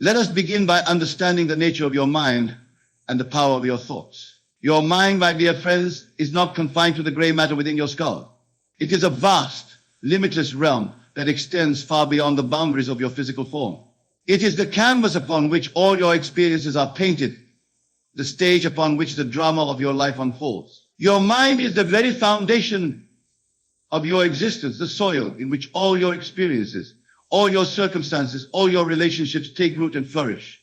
Let us begin by understanding the nature of your mind and the power of your thoughts. Your mind, my dear friends, is not confined to the gray matter within your skull. It is a vast, limitless realm that extends far beyond the boundaries of your physical form. It is the canvas upon which all your experiences are painted, the stage upon which the drama of your life unfolds. Your mind is the very foundation of your existence, the soil in which all your experiences, all your circumstances, all your relationships take root and flourish.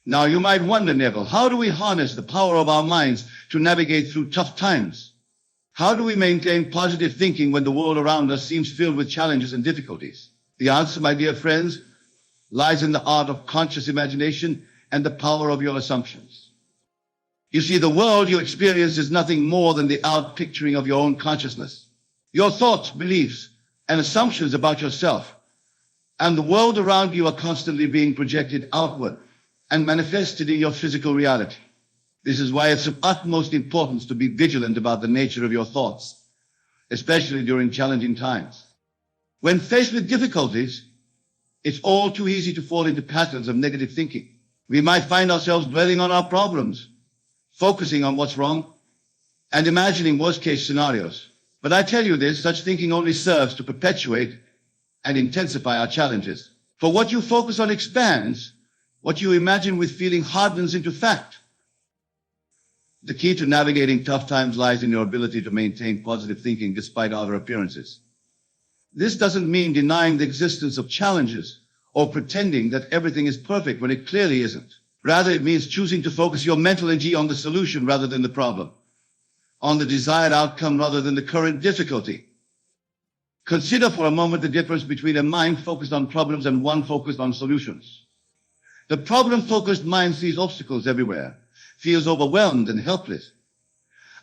Now you might wonder, Neville, how do we harness the power of our minds to navigate through tough times? How do we maintain positive thinking when the world around us seems filled with challenges and difficulties? The answer, my dear friends, lies in the art of conscious imagination and the power of your assumptions. You see, the world you experience is nothing more than the outpicturing of your own consciousness. Your thoughts, beliefs, and assumptions about yourself and the world around you are constantly being projected outward and manifested in your physical reality. This is why it's of utmost importance to be vigilant about the nature of your thoughts, especially during challenging times. When faced with difficulties, it's all too easy to fall into patterns of negative thinking. We might find ourselves dwelling on our problems, focusing on what's wrong, and imagining worst-case scenarios. But I tell you this, such thinking only serves to perpetuate and intensify our challenges. For what you focus on expands, what you imagine with feeling hardens into fact. The key to navigating tough times lies in your ability to maintain positive thinking despite outer appearances. This doesn't mean denying the existence of challenges or pretending that everything is perfect when it clearly isn't. Rather, it means choosing to focus your mental energy on the solution rather than the problem, on the desired outcome rather than the current difficulty. Consider for a moment the difference between a mind focused on problems and one focused on solutions. The problem-focused mind sees obstacles everywhere, feels overwhelmed and helpless,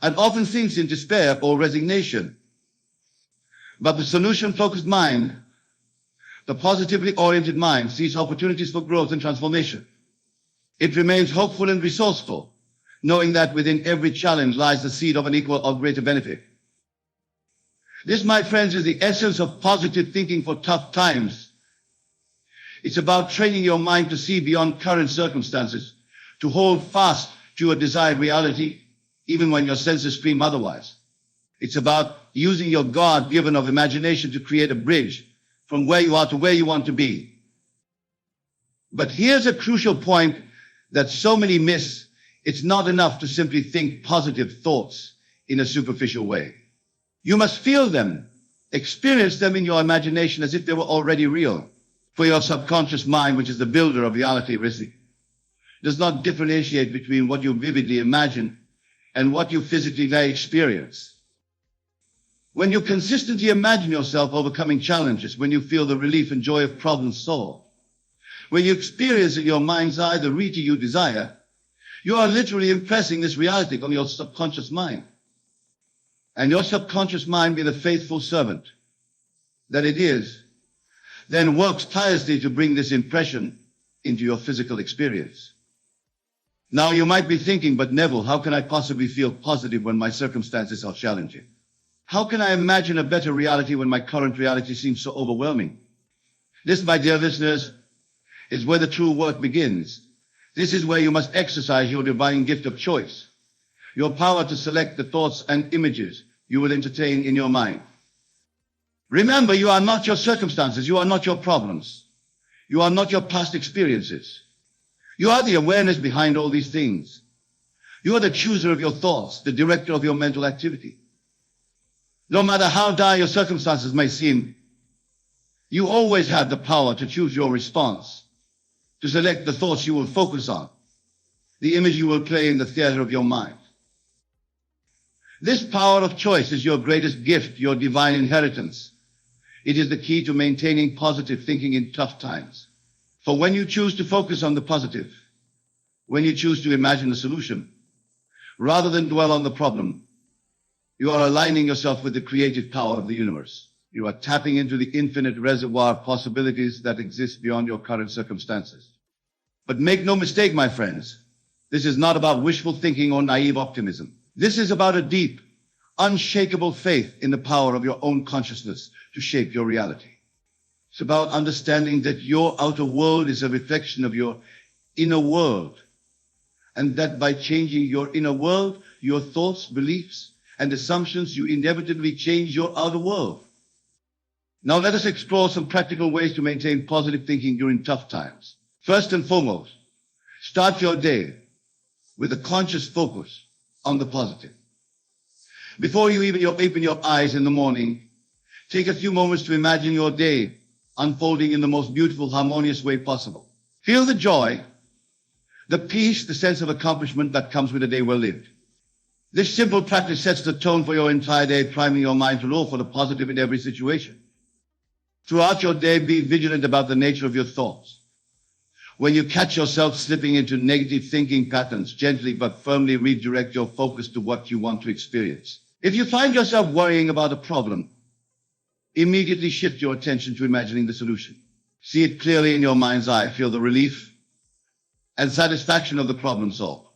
and often sinks in despair or resignation. But the solution-focused mind, the positively oriented mind, sees opportunities for growth and transformation. It remains hopeful and resourceful, knowing that within every challenge lies the seed of an equal or greater benefit. This, my friends, is the essence of positive thinking for tough times. It's about training your mind to see beyond current circumstances, to hold fast to a desired reality, even when your senses scream otherwise. It's about using your God-given of imagination to create a bridge from where you are to where you want to be. But here's a crucial point that so many miss. It's not enough to simply think positive thoughts in a superficial way. You must feel them, experience them in your imagination as if they were already real. For your subconscious mind, which is the builder of reality, does not differentiate between what you vividly imagine and what you physically experience. When you consistently imagine yourself overcoming challenges, when you feel the relief and joy of problems solved, when you experience in your mind's eye the reality you desire, you are literally impressing this reality on your subconscious mind. And your subconscious mind, being the faithful servant that it is, then works tirelessly to bring this impression into your physical experience. Now you might be thinking, but Neville, how can I possibly feel positive when my circumstances are challenging? How can I imagine a better reality when my current reality seems so overwhelming? This, my dear listeners, is where the true work begins. This is where you must exercise your divine gift of choice, your power to select the thoughts and images you will entertain in your mind. Remember, you are not your circumstances. You are not your problems. You are not your past experiences. You are the awareness behind all these things. You are the chooser of your thoughts, the director of your mental activity. No matter how dire your circumstances may seem, you always have the power to choose your response, to select the thoughts you will focus on, the image you will play in the theater of your mind. This power of choice is your greatest gift, your divine inheritance. It is the key to maintaining positive thinking in tough times. For when you choose to focus on the positive, when you choose to imagine a solution, rather than dwell on the problem, you are aligning yourself with the creative power of the universe. You are tapping into the infinite reservoir of possibilities that exist beyond your current circumstances. But make no mistake, my friends, this is not about wishful thinking or naive optimism. This is about a deep, unshakable faith in the power of your own consciousness to shape your reality. It's about understanding that your outer world is a reflection of your inner world, and that by changing your inner world, your thoughts, beliefs, and assumptions, you inevitably change your outer world. Now let us explore some practical ways to maintain positive thinking during tough times. First and foremost, start your day with a conscious focus on the positive. Before you even open your eyes in the morning, take a few moments to imagine your day unfolding in the most beautiful, harmonious way possible. Feel the joy, the peace, the sense of accomplishment that comes with a day well lived. This simple practice sets the tone for your entire day, priming your mind to look for the positive in every situation. Throughout your day, be vigilant about the nature of your thoughts. When you catch yourself slipping into negative thinking patterns, gently but firmly redirect your focus to what you want to experience. If you find yourself worrying about a problem, immediately shift your attention to imagining the solution. See it clearly in your mind's eye. Feel the relief and satisfaction of the problem solved.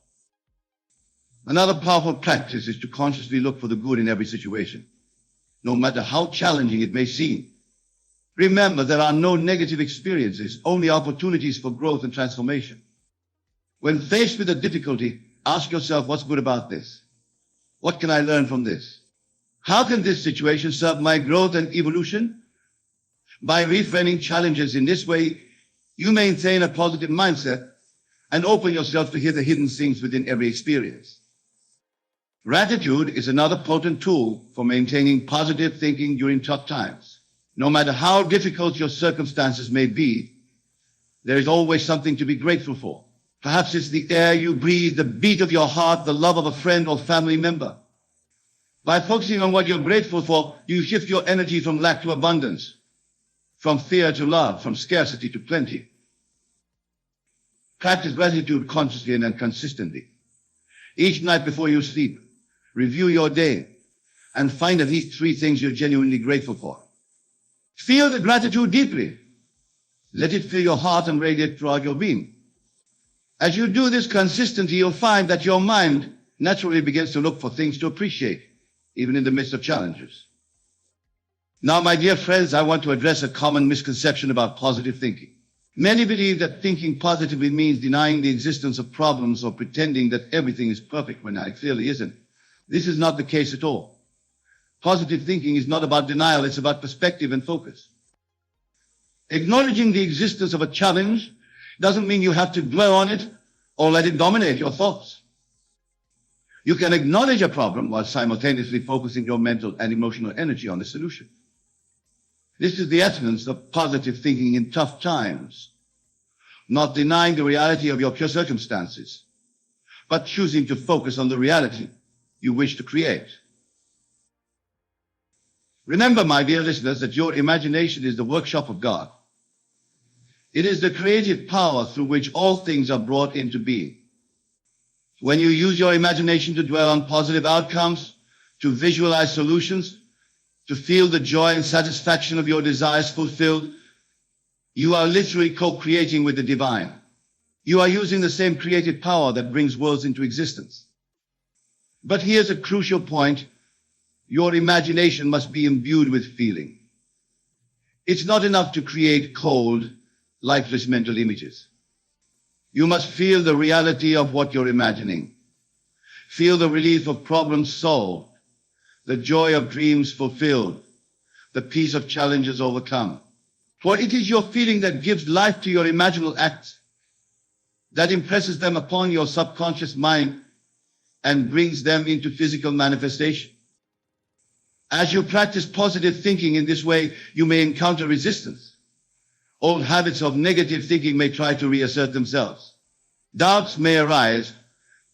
Another powerful practice is to consciously look for the good in every situation, no matter how challenging it may seem. Remember, there are no negative experiences, only opportunities for growth and transformation. When faced with a difficulty, ask yourself, what's good about this? What can I learn from this? How can this situation serve my growth and evolution? By reframing challenges in this way, you maintain a positive mindset and open yourself to hear the hidden things within every experience. Gratitude is another potent tool for maintaining positive thinking during tough times. No matter how difficult your circumstances may be, there is always something to be grateful for. Perhaps it's the air you breathe, the beat of your heart, the love of a friend or family member. By focusing on what you're grateful for, you shift your energy from lack to abundance, from fear to love, from scarcity to plenty. Practice gratitude consciously and consistently. Each night before you sleep, review your day and find at least 3 things you're genuinely grateful for. Feel the gratitude deeply. Let it fill your heart and radiate throughout your being. As you do this consistently, you'll find that your mind naturally begins to look for things to appreciate, even in the midst of challenges. Now, my dear friends, I want to address a common misconception about positive thinking. Many believe that thinking positively means denying the existence of problems or pretending that everything is perfect when it clearly isn't. This is not the case at all. Positive thinking is not about denial, it's about perspective and focus. Acknowledging the existence of a challenge doesn't mean you have to dwell on it or let it dominate your thoughts. You can acknowledge a problem while simultaneously focusing your mental and emotional energy on the solution. This is the essence of positive thinking in tough times. Not denying the reality of your pure circumstances, but choosing to focus on the reality you wish to create. Remember, my dear listeners, that your imagination is the workshop of God. It is the creative power through which all things are brought into being. When you use your imagination to dwell on positive outcomes, to visualize solutions, to feel the joy and satisfaction of your desires fulfilled, you are literally co-creating with the divine. You are using the same creative power that brings worlds into existence. But here's a crucial point. Your imagination must be imbued with feeling. It's not enough to create cold, lifeless mental images. You must feel the reality of what you're imagining. Feel the relief of problems solved, the joy of dreams fulfilled, the peace of challenges overcome. For it is your feeling that gives life to your imaginal acts, that impresses them upon your subconscious mind and brings them into physical manifestation. As you practice positive thinking in this way, you may encounter resistance. Old habits of negative thinking may try to reassert themselves. Doubts may arise,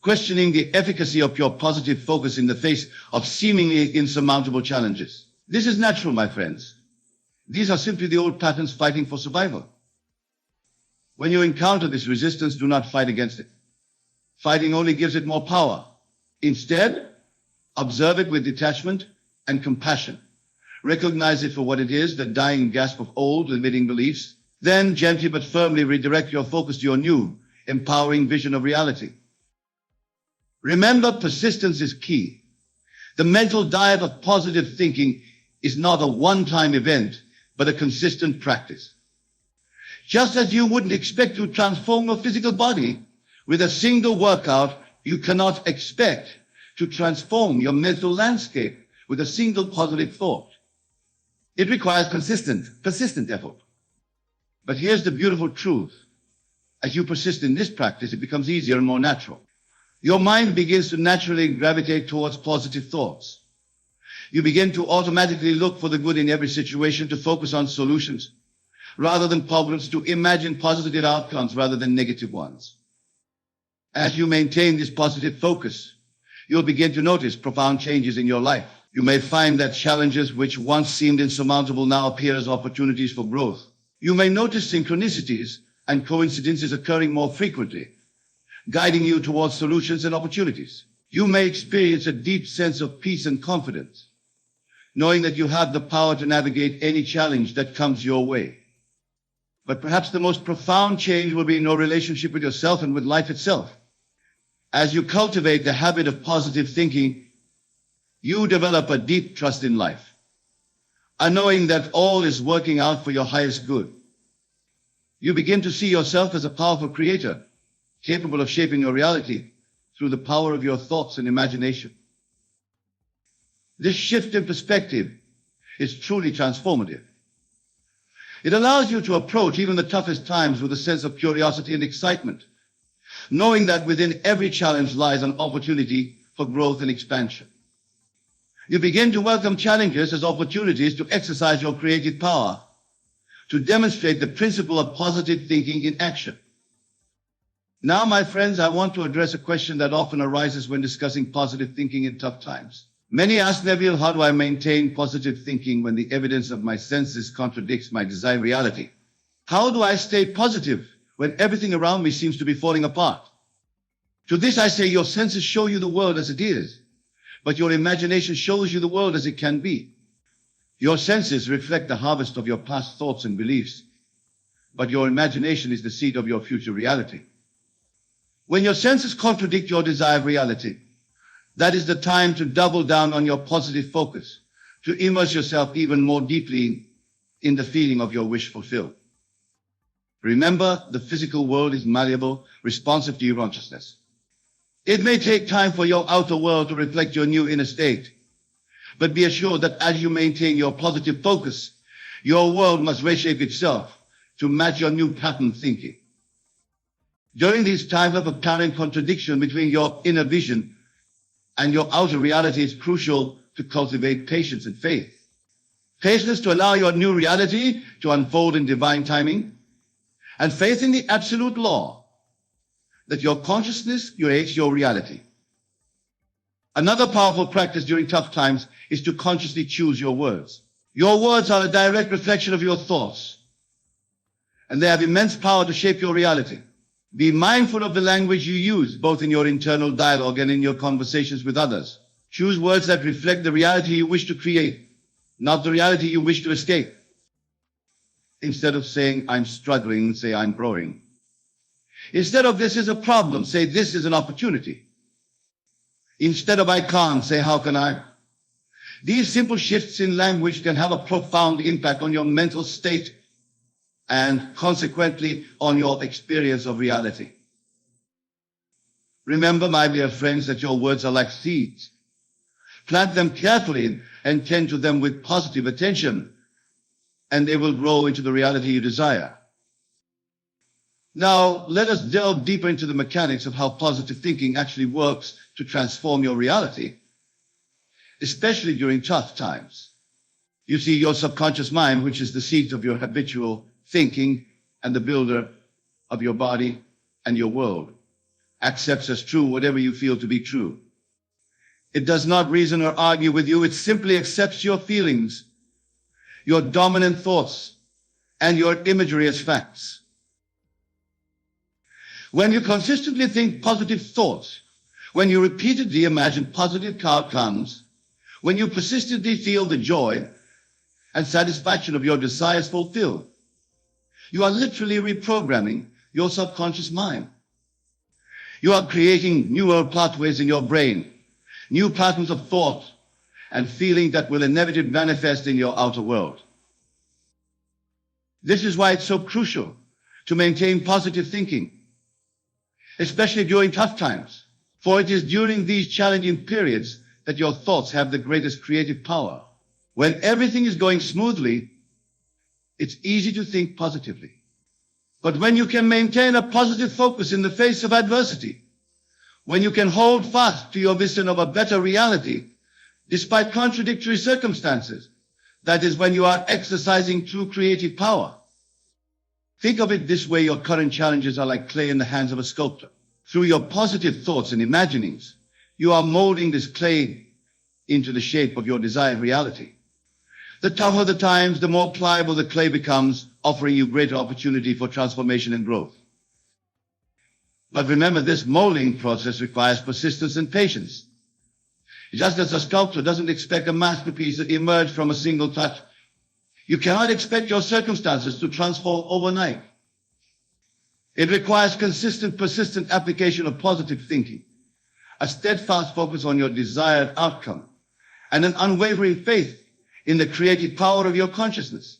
questioning the efficacy of your positive focus in the face of seemingly insurmountable challenges. This is natural, my friends. These are simply the old patterns fighting for survival. When you encounter this resistance, do not fight against it. Fighting only gives it more power. Instead, observe it with detachment and compassion. Recognize it for what it is, the dying gasp of old, limiting beliefs. Then gently but firmly redirect your focus to your new, empowering vision of reality. Remember, persistence is key. The mental diet of positive thinking is not a one-time event, but a consistent practice. Just as you wouldn't expect to transform your physical body with a single workout, you cannot expect to transform your mental landscape with a single positive thought. It requires persistent effort. But here's the beautiful truth. As you persist in this practice, it becomes easier and more natural. Your mind begins to naturally gravitate towards positive thoughts. You begin to automatically look for the good in every situation, to focus on solutions rather than problems, to imagine positive outcomes rather than negative ones. As you maintain this positive focus, you'll begin to notice profound changes in your life. You may find that challenges which once seemed insurmountable now appear as opportunities for growth. You may notice synchronicities and coincidences occurring more frequently, guiding you towards solutions and opportunities. You may experience a deep sense of peace and confidence, knowing that you have the power to navigate any challenge that comes your way. But perhaps the most profound change will be in your relationship with yourself and with life itself. As you cultivate the habit of positive thinking, you develop a deep trust in life, a knowing that all is working out for your highest good. You begin to see yourself as a powerful creator, capable of shaping your reality through the power of your thoughts and imagination. This shift in perspective is truly transformative. It allows you to approach even the toughest times with a sense of curiosity and excitement, knowing that within every challenge lies an opportunity for growth and expansion. You begin to welcome challenges as opportunities to exercise your creative power, to demonstrate the principle of positive thinking in action. Now, my friends, I want to address a question that often arises when discussing positive thinking in tough times. Many ask, Neville, how do I maintain positive thinking when the evidence of my senses contradicts my desired reality? How do I stay positive when everything around me seems to be falling apart? To this I say, your senses show you the world as it is, but your imagination shows you the world as it can be. Your senses reflect the harvest of your past thoughts and beliefs, but your imagination is the seed of your future reality. When your senses contradict your desired reality, that is the time to double down on your positive focus, to immerse yourself even more deeply in the feeling of your wish fulfilled. Remember, the physical world is malleable, responsive to your consciousness. It may take time for your outer world to reflect your new inner state, but be assured that as you maintain your positive focus, your world must reshape itself to match your new pattern thinking. During these times of apparent contradiction between your inner vision and your outer reality, is crucial to cultivate patience and faith. Patience to allow your new reality to unfold in divine timing, and faith in the absolute law that your consciousness creates your reality. Another powerful practice during tough times is to consciously choose your words. Your words are a direct reflection of your thoughts, and they have immense power to shape your reality. Be mindful of the language you use, both in your internal dialogue and in your conversations with others. Choose words that reflect the reality you wish to create, not the reality you wish to escape. Instead of saying, I'm struggling, say, I'm growing. Instead of this is a problem, say, this is an opportunity. Instead of I can't, say, how can I? These simple shifts in language can have a profound impact on your mental state and consequently on your experience of reality. Remember, my dear friends, that your words are like seeds. Plant them carefully and tend to them with positive attention, and they will grow into the reality you desire. Now, let us delve deeper into the mechanics of how positive thinking actually works to transform your reality, especially during tough times. You see, your subconscious mind, which is the seat of your habitual thinking and the builder of your body and your world, accepts as true whatever you feel to be true. It does not reason or argue with you. It simply accepts your feelings, your dominant thoughts, and your imagery as facts. When you consistently think positive thoughts, when you repeatedly imagine positive outcomes, when you persistently feel the joy and satisfaction of your desires fulfilled, you are literally reprogramming your subconscious mind. You are creating neural pathways in your brain, new patterns of thought and feeling that will inevitably manifest in your outer world. This is why it's so crucial to maintain positive thinking, especially during tough times. For it is during these challenging periods that your thoughts have the greatest creative power. When everything is going smoothly, it's easy to think positively. But when you can maintain a positive focus in the face of adversity, when you can hold fast to your vision of a better reality, despite contradictory circumstances, that is when you are exercising true creative power. Think of it this way: your current challenges are like clay in the hands of a sculptor. Through your positive thoughts and imaginings, you are molding this clay into the shape of your desired reality. The tougher the times, the more pliable the clay becomes, offering you greater opportunity for transformation and growth. But remember, this molding process requires persistence and patience. Just as a sculptor doesn't expect a masterpiece to emerge from a single touch, you cannot expect your circumstances to transform overnight. It requires consistent, persistent application of positive thinking, a steadfast focus on your desired outcome, and an unwavering faith in the creative power of your consciousness.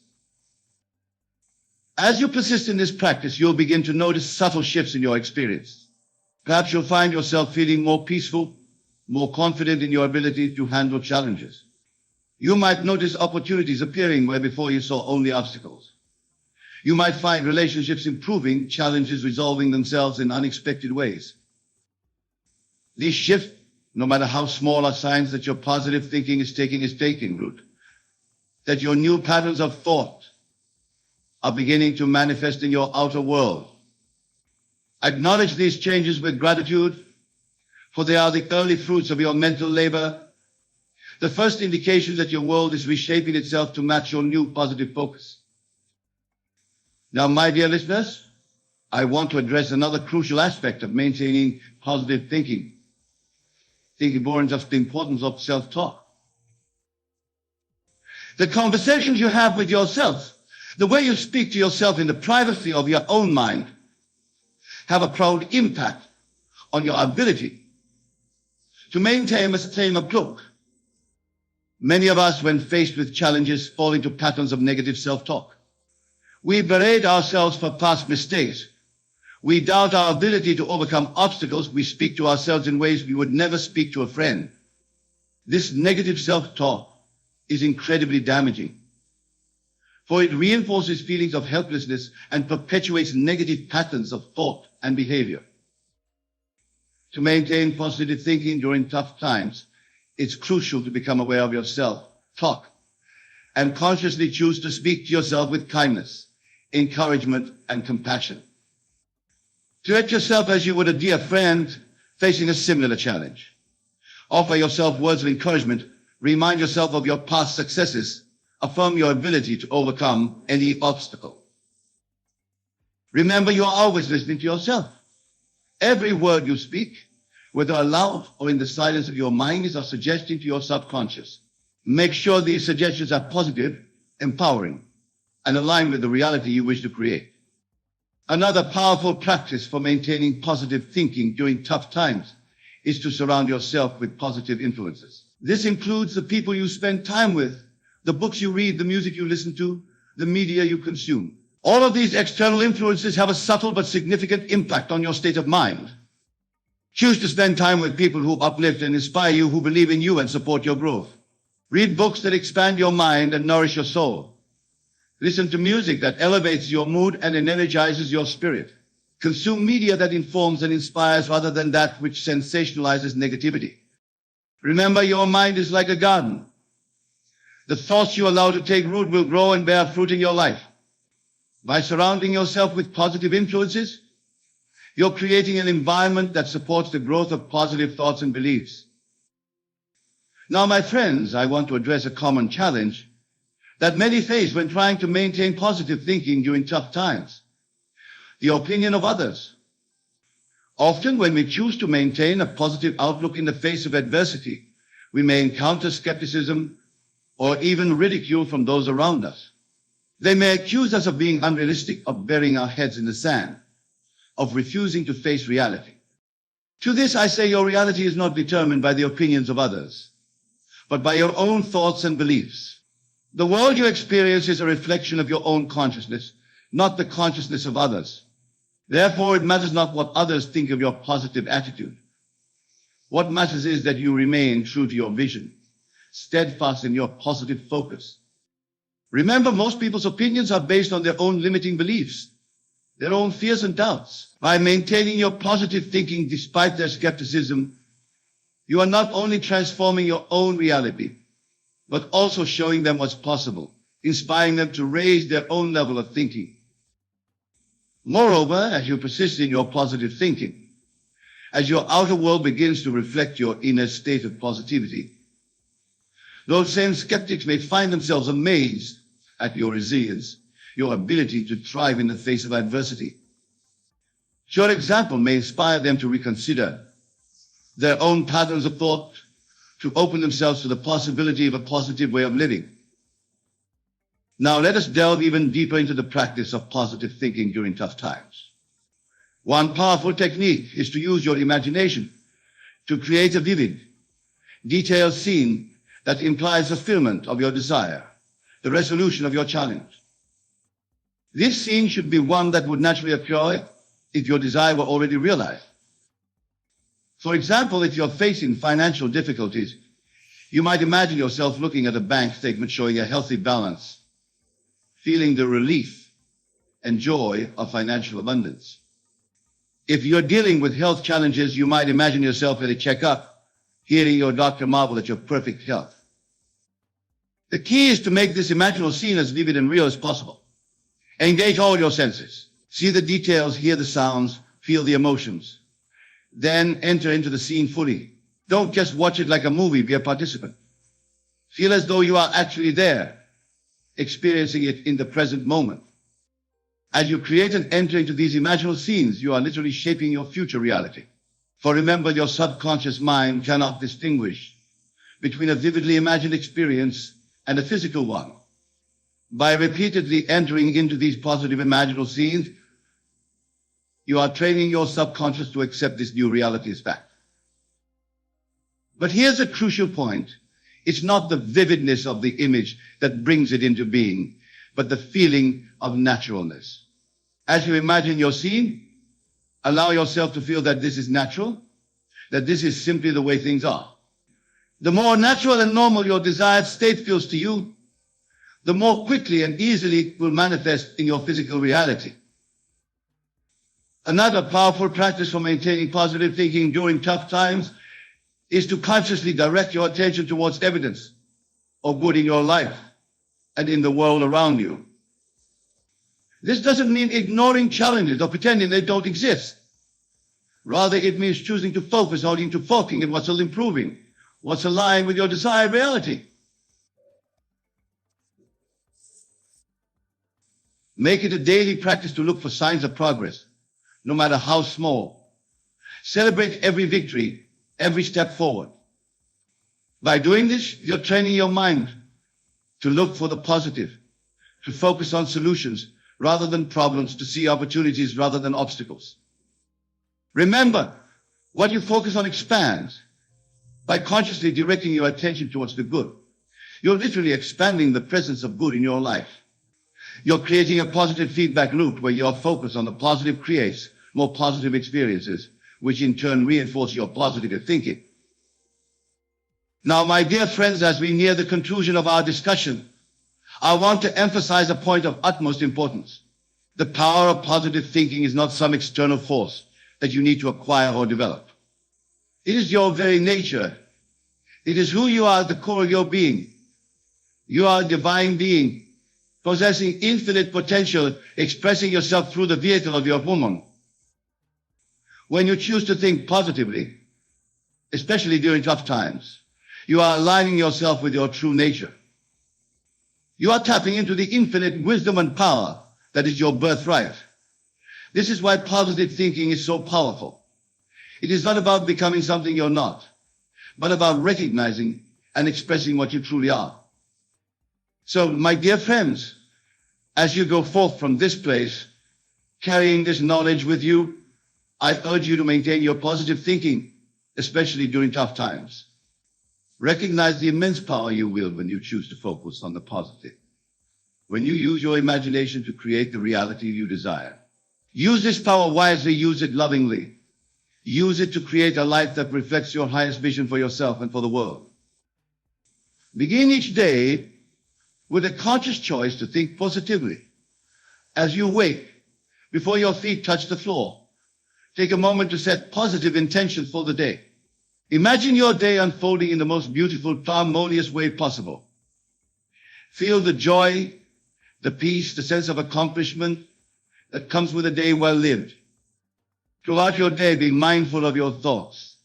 As you persist in this practice, you'll begin to notice subtle shifts in your experience. Perhaps you'll find yourself feeling more peaceful, more confident in your ability to handle challenges. You might notice opportunities appearing where before you saw only obstacles. You might find relationships improving, challenges resolving themselves in unexpected ways. These shifts, no matter how small, are signs that your positive thinking is taking root, that your new patterns of thought are beginning to manifest in your outer world. Acknowledge these changes with gratitude, for they are the early fruits of your mental labor, the first indication that your world is reshaping itself to match your new positive focus. Now, my dear listeners, I want to address another crucial aspect of maintaining positive thinking. Thinking more than just the importance of self-talk. The conversations you have with yourself, the way you speak to yourself in the privacy of your own mind, have a profound impact on your ability to maintain a state of growth. Many of us, when faced with challenges, fall into patterns of negative self-talk. We berate ourselves for past mistakes. We doubt our ability to overcome obstacles. We speak to ourselves in ways we would never speak to a friend. This negative self-talk is incredibly damaging, for it reinforces feelings of helplessness and perpetuates negative patterns of thought and behavior. To maintain positive thinking during tough times, it's crucial to become aware of your self-talk and consciously choose to speak to yourself with kindness, encouragement, and compassion. Treat yourself as you would a dear friend facing a similar challenge. Offer yourself words of encouragement. Remind yourself of your past successes. Affirm your ability to overcome any obstacle. Remember, you are always listening to yourself. Every word you speak, whether aloud or in the silence of your mind, is a suggestion to your subconscious. Make sure these suggestions are positive, empowering, and aligned with the reality you wish to create. Another powerful practice for maintaining positive thinking during tough times is to surround yourself with positive influences. This includes the people you spend time with, the books you read, the music you listen to, the media you consume. All of these external influences have a subtle but significant impact on your state of mind. Choose to spend time with people who uplift and inspire you, who believe in you and support your growth. Read books that expand your mind and nourish your soul. Listen to music that elevates your mood and energizes your spirit. Consume media that informs and inspires rather than that which sensationalizes negativity. Remember, your mind is like a garden. The thoughts you allow to take root will grow and bear fruit in your life. By surrounding yourself with positive influences, you're creating an environment that supports the growth of positive thoughts and beliefs. Now, my friends, I want to address a common challenge that many face when trying to maintain positive thinking during tough times: the opinion of others. Often, when we choose to maintain a positive outlook in the face of adversity, we may encounter skepticism or even ridicule from those around us. They may accuse us of being unrealistic, of burying our heads in the sand, of refusing to face reality. To this I say, your reality is not determined by the opinions of others, but by your own thoughts and beliefs. The world you experience is a reflection of your own consciousness, not the consciousness of others. Therefore, it matters not what others think of your positive attitude. What matters is that you remain true to your vision, steadfast in your positive focus. Remember, most people's opinions are based on their own limiting beliefs, their own fears and doubts. By maintaining your positive thinking despite their skepticism, you are not only transforming your own reality, but also showing them what's possible, inspiring them to raise their own level of thinking. Moreover, as you persist in your positive thinking, as your outer world begins to reflect your inner state of positivity, those same skeptics may find themselves amazed at your resilience, your ability to thrive in the face of adversity. Your example may inspire them to reconsider their own patterns of thought, to open themselves to the possibility of a positive way of living. Now let us delve even deeper into the practice of positive thinking during tough times. One powerful technique is to use your imagination to create a vivid, detailed scene that implies fulfillment of your desire, the resolution of your challenge. This scene should be one that would naturally occur if your desire were already realized. For example, if you're facing financial difficulties, you might imagine yourself looking at a bank statement showing a healthy balance, feeling the relief and joy of financial abundance. If you're dealing with health challenges, you might imagine yourself at a checkup, hearing your doctor marvel at your perfect health. The key is to make this imaginal scene as vivid and real as possible. Engage all your senses. See the details, hear the sounds, feel the emotions. Then enter into the scene fully. Don't just watch it like a movie, be a participant. Feel as though you are actually there, experiencing it in the present moment. As you create and enter into these imaginal scenes, you are literally shaping your future reality. For remember, your subconscious mind cannot distinguish between a vividly imagined experience and a physical one. By repeatedly entering into these positive imaginal scenes, you are training your subconscious to accept this new reality as fact. But here's a crucial point. It's not the vividness of the image that brings it into being, but the feeling of naturalness. As you imagine your scene, allow yourself to feel that this is natural, that this is simply the way things are. The more natural and normal your desired state feels to you, the more quickly and easily it will manifest in your physical reality. Another powerful practice for maintaining positive thinking during tough times is to consciously direct your attention towards evidence of good in your life and in the world around you. This doesn't mean ignoring challenges or pretending they don't exist. Rather, it means choosing to focus on what's still improving, what's aligned with your desired reality. Make it a daily practice to look for signs of progress, no matter how small. Celebrate every victory, every step forward. By doing this, you're training your mind to look for the positive, to focus on solutions rather than problems, to see opportunities rather than obstacles. Remember, what you focus on expands. By consciously directing your attention towards the good, you're literally expanding the presence of good in your life. You're creating a positive feedback loop where your focus on the positive creates more positive experiences, which in turn reinforce your positive thinking. Now, my dear friends, as we near the conclusion of our discussion, I want to emphasize a point of utmost importance. The power of positive thinking is not some external force that you need to acquire or develop. It is your very nature. It is who you are at the core of your being. You are a divine being, possessing infinite potential, expressing yourself through the vehicle of your woman. When you choose to think positively, especially during tough times, you are aligning yourself with your true nature. You are tapping into the infinite wisdom and power that is your birthright. This is why positive thinking is so powerful. It is not about becoming something you're not, but about recognizing and expressing what you truly are. So, my dear friends, as you go forth from this place, carrying this knowledge with you, I urge you to maintain your positive thinking, especially during tough times. Recognize the immense power you wield when you choose to focus on the positive. When you use your imagination to create the reality you desire. Use this power wisely, use it lovingly. Use it to create a life that reflects your highest vision for yourself and for the world. Begin each day with a conscious choice to think positively. As you wake, before your feet touch the floor, take a moment to set positive intentions for the day. Imagine your day unfolding in the most beautiful, harmonious way possible. Feel the joy, the peace, the sense of accomplishment that comes with a day well lived. Throughout your day, be mindful of your thoughts.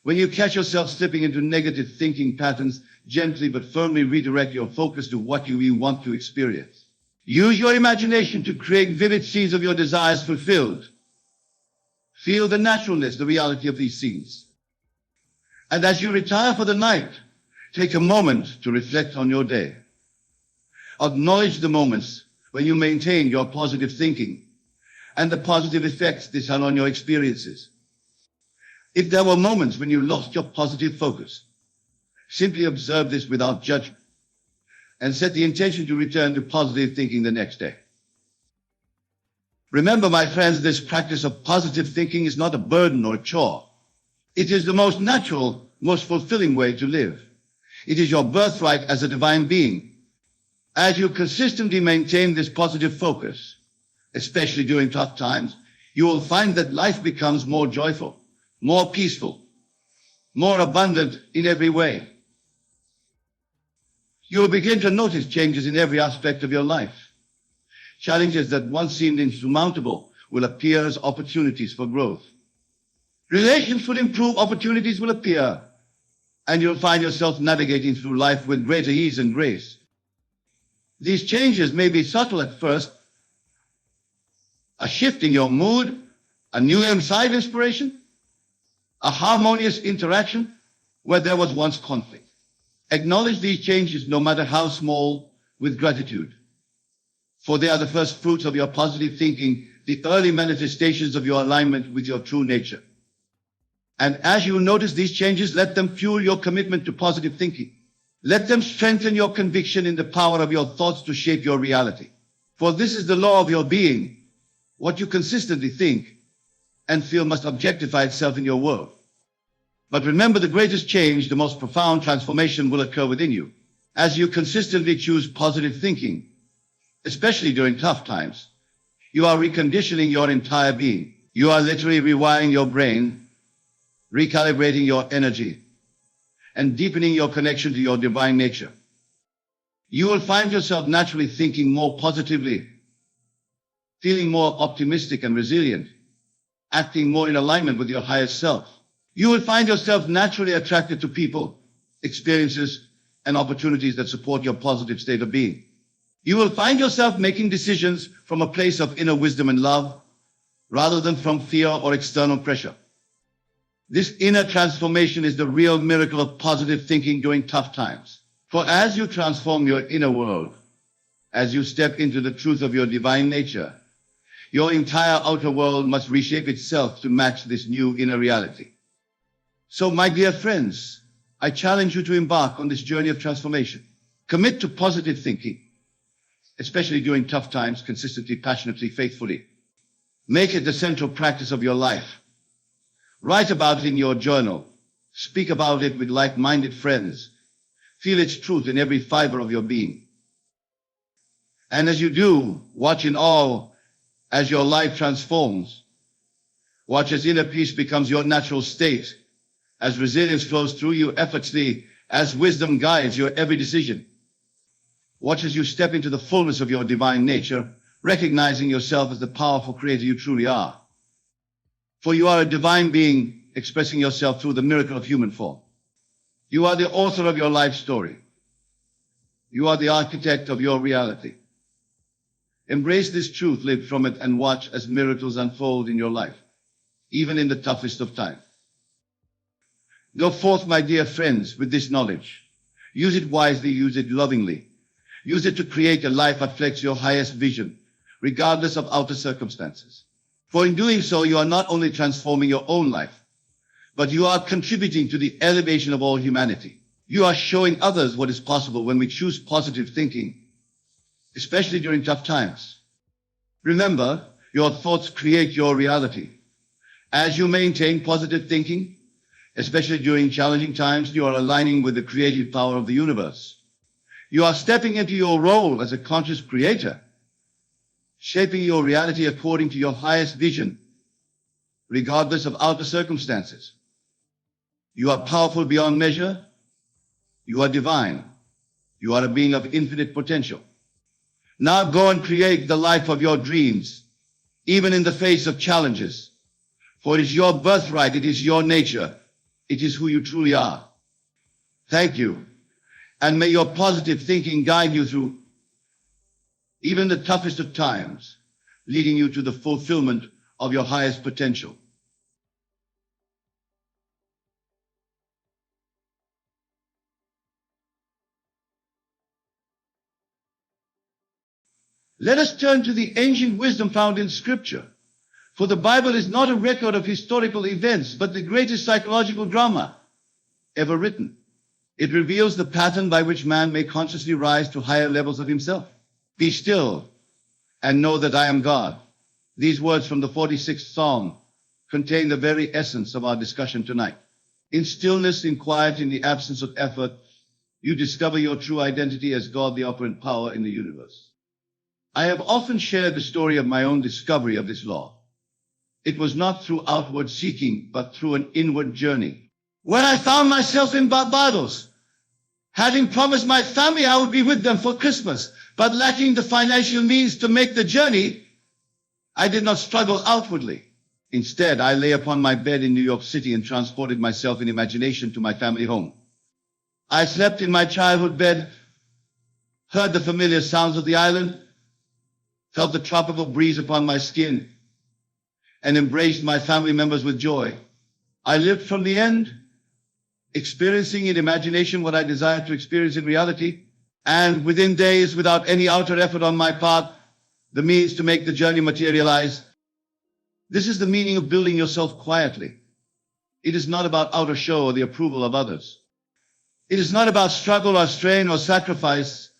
When you catch yourself slipping into negative thinking patterns, gently but firmly redirect your focus to what you really want to experience. Use your imagination to create vivid scenes of your desires fulfilled. Feel the naturalness, the reality of these scenes. And as you retire for the night, take a moment to reflect on your day. Acknowledge the moments when you maintain your positive thinking and the positive effects this had on your experiences. If there were moments when you lost your positive focus, simply observe this without judgment and set the intention to return to positive thinking the next day. Remember, my friends, this practice of positive thinking is not a burden or a chore. It is the most natural, most fulfilling way to live. It is your birthright as a divine being. As you consistently maintain this positive focus, especially during tough times, you will find that life becomes more joyful, more peaceful, more abundant in every way. You will begin to notice changes in every aspect of your life. Challenges that once seemed insurmountable will appear as opportunities for growth. Relations will improve, opportunities will appear, and you'll find yourself navigating through life with greater ease and grace. These changes may be subtle at first, a shift in your mood, a new inside inspiration, a harmonious interaction where there was once conflict. Acknowledge these changes, no matter how small, with gratitude, for they are the first fruits of your positive thinking, the early manifestations of your alignment with your true nature. And as you notice these changes, let them fuel your commitment to positive thinking. Let them strengthen your conviction in the power of your thoughts to shape your reality. For this is the law of your being. What you consistently think and feel must objectify itself in your world. But remember, the greatest change, the most profound transformation will occur within you as you consistently choose positive thinking, especially during tough times. You are reconditioning your entire being. You are literally rewiring your brain, recalibrating your energy, and deepening your connection to your divine nature. You will find yourself naturally thinking more positively, feeling more optimistic and resilient, acting more in alignment with your highest self. You will find yourself naturally attracted to people, experiences, and opportunities that support your positive state of being. You will find yourself making decisions from a place of inner wisdom and love, rather than from fear or external pressure. This inner transformation is the real miracle of positive thinking during tough times. For as you transform your inner world, as you step into the truth of your divine nature, your entire outer world must reshape itself to match this new inner reality. So, my dear friends, I challenge you to embark on this journey of transformation. Commit to positive thinking, especially during tough times, consistently, passionately, faithfully. Make it the central practice of your life. Write about it in your journal. Speak about it with like-minded friends. Feel its truth in every fiber of your being. And as you do, watch in awe as your life transforms. Watch as inner peace becomes your natural state, as resilience flows through you effortlessly, as wisdom guides your every decision. Watch as you step into the fullness of your divine nature, recognizing yourself as the powerful creator you truly are. For you are a divine being expressing yourself through the miracle of human form. You are the author of your life story. You are the architect of your reality. Embrace this truth, live from it, and watch as miracles unfold in your life, even in the toughest of times. Go forth, my dear friends, with this knowledge. Use it wisely, use it lovingly. Use it to create a life that reflects your highest vision, regardless of outer circumstances. For in doing so, you are not only transforming your own life, but you are contributing to the elevation of all humanity. You are showing others what is possible when we choose positive thinking, especially during tough times. Remember, your thoughts create your reality. As you maintain positive thinking, especially during challenging times, you are aligning with the creative power of the universe. You are stepping into your role as a conscious creator, shaping your reality according to your highest vision, regardless of outer circumstances. You are powerful beyond measure. You are divine. You are a being of infinite potential. Now go and create the life of your dreams, even in the face of challenges. For it is your birthright, it is your nature, it is who you truly are. Thank you. And may your positive thinking guide you through even the toughest of times, leading you to the fulfillment of your highest potential. Let us turn to the ancient wisdom found in Scripture. For the Bible is not a record of historical events, but the greatest psychological drama ever written. It reveals the pattern by which man may consciously rise to higher levels of himself. Be still and know that I am God. These words from the 46th Psalm contain the very essence of our discussion tonight. In stillness, in quiet, in the absence of effort, you discover your true identity as God, the operant power in the universe. I have often shared the story of my own discovery of this law. It was not through outward seeking, but through an inward journey. When I found myself in Barbados, having promised my family I would be with them for Christmas, but lacking the financial means to make the journey, I did not struggle outwardly. Instead, I lay upon my bed in New York City and transported myself in imagination to my family home. I slept in my childhood bed, heard the familiar sounds of the island, felt the tropical breeze upon my skin, and embraced my family members with joy. I lived from the end, experiencing in imagination what I desired to experience in reality, and within days, without any outer effort on my part, the means to make the journey materialize. This is the meaning of building yourself quietly. It is not about outer show or the approval of others. It is not about struggle or strain or sacrifice.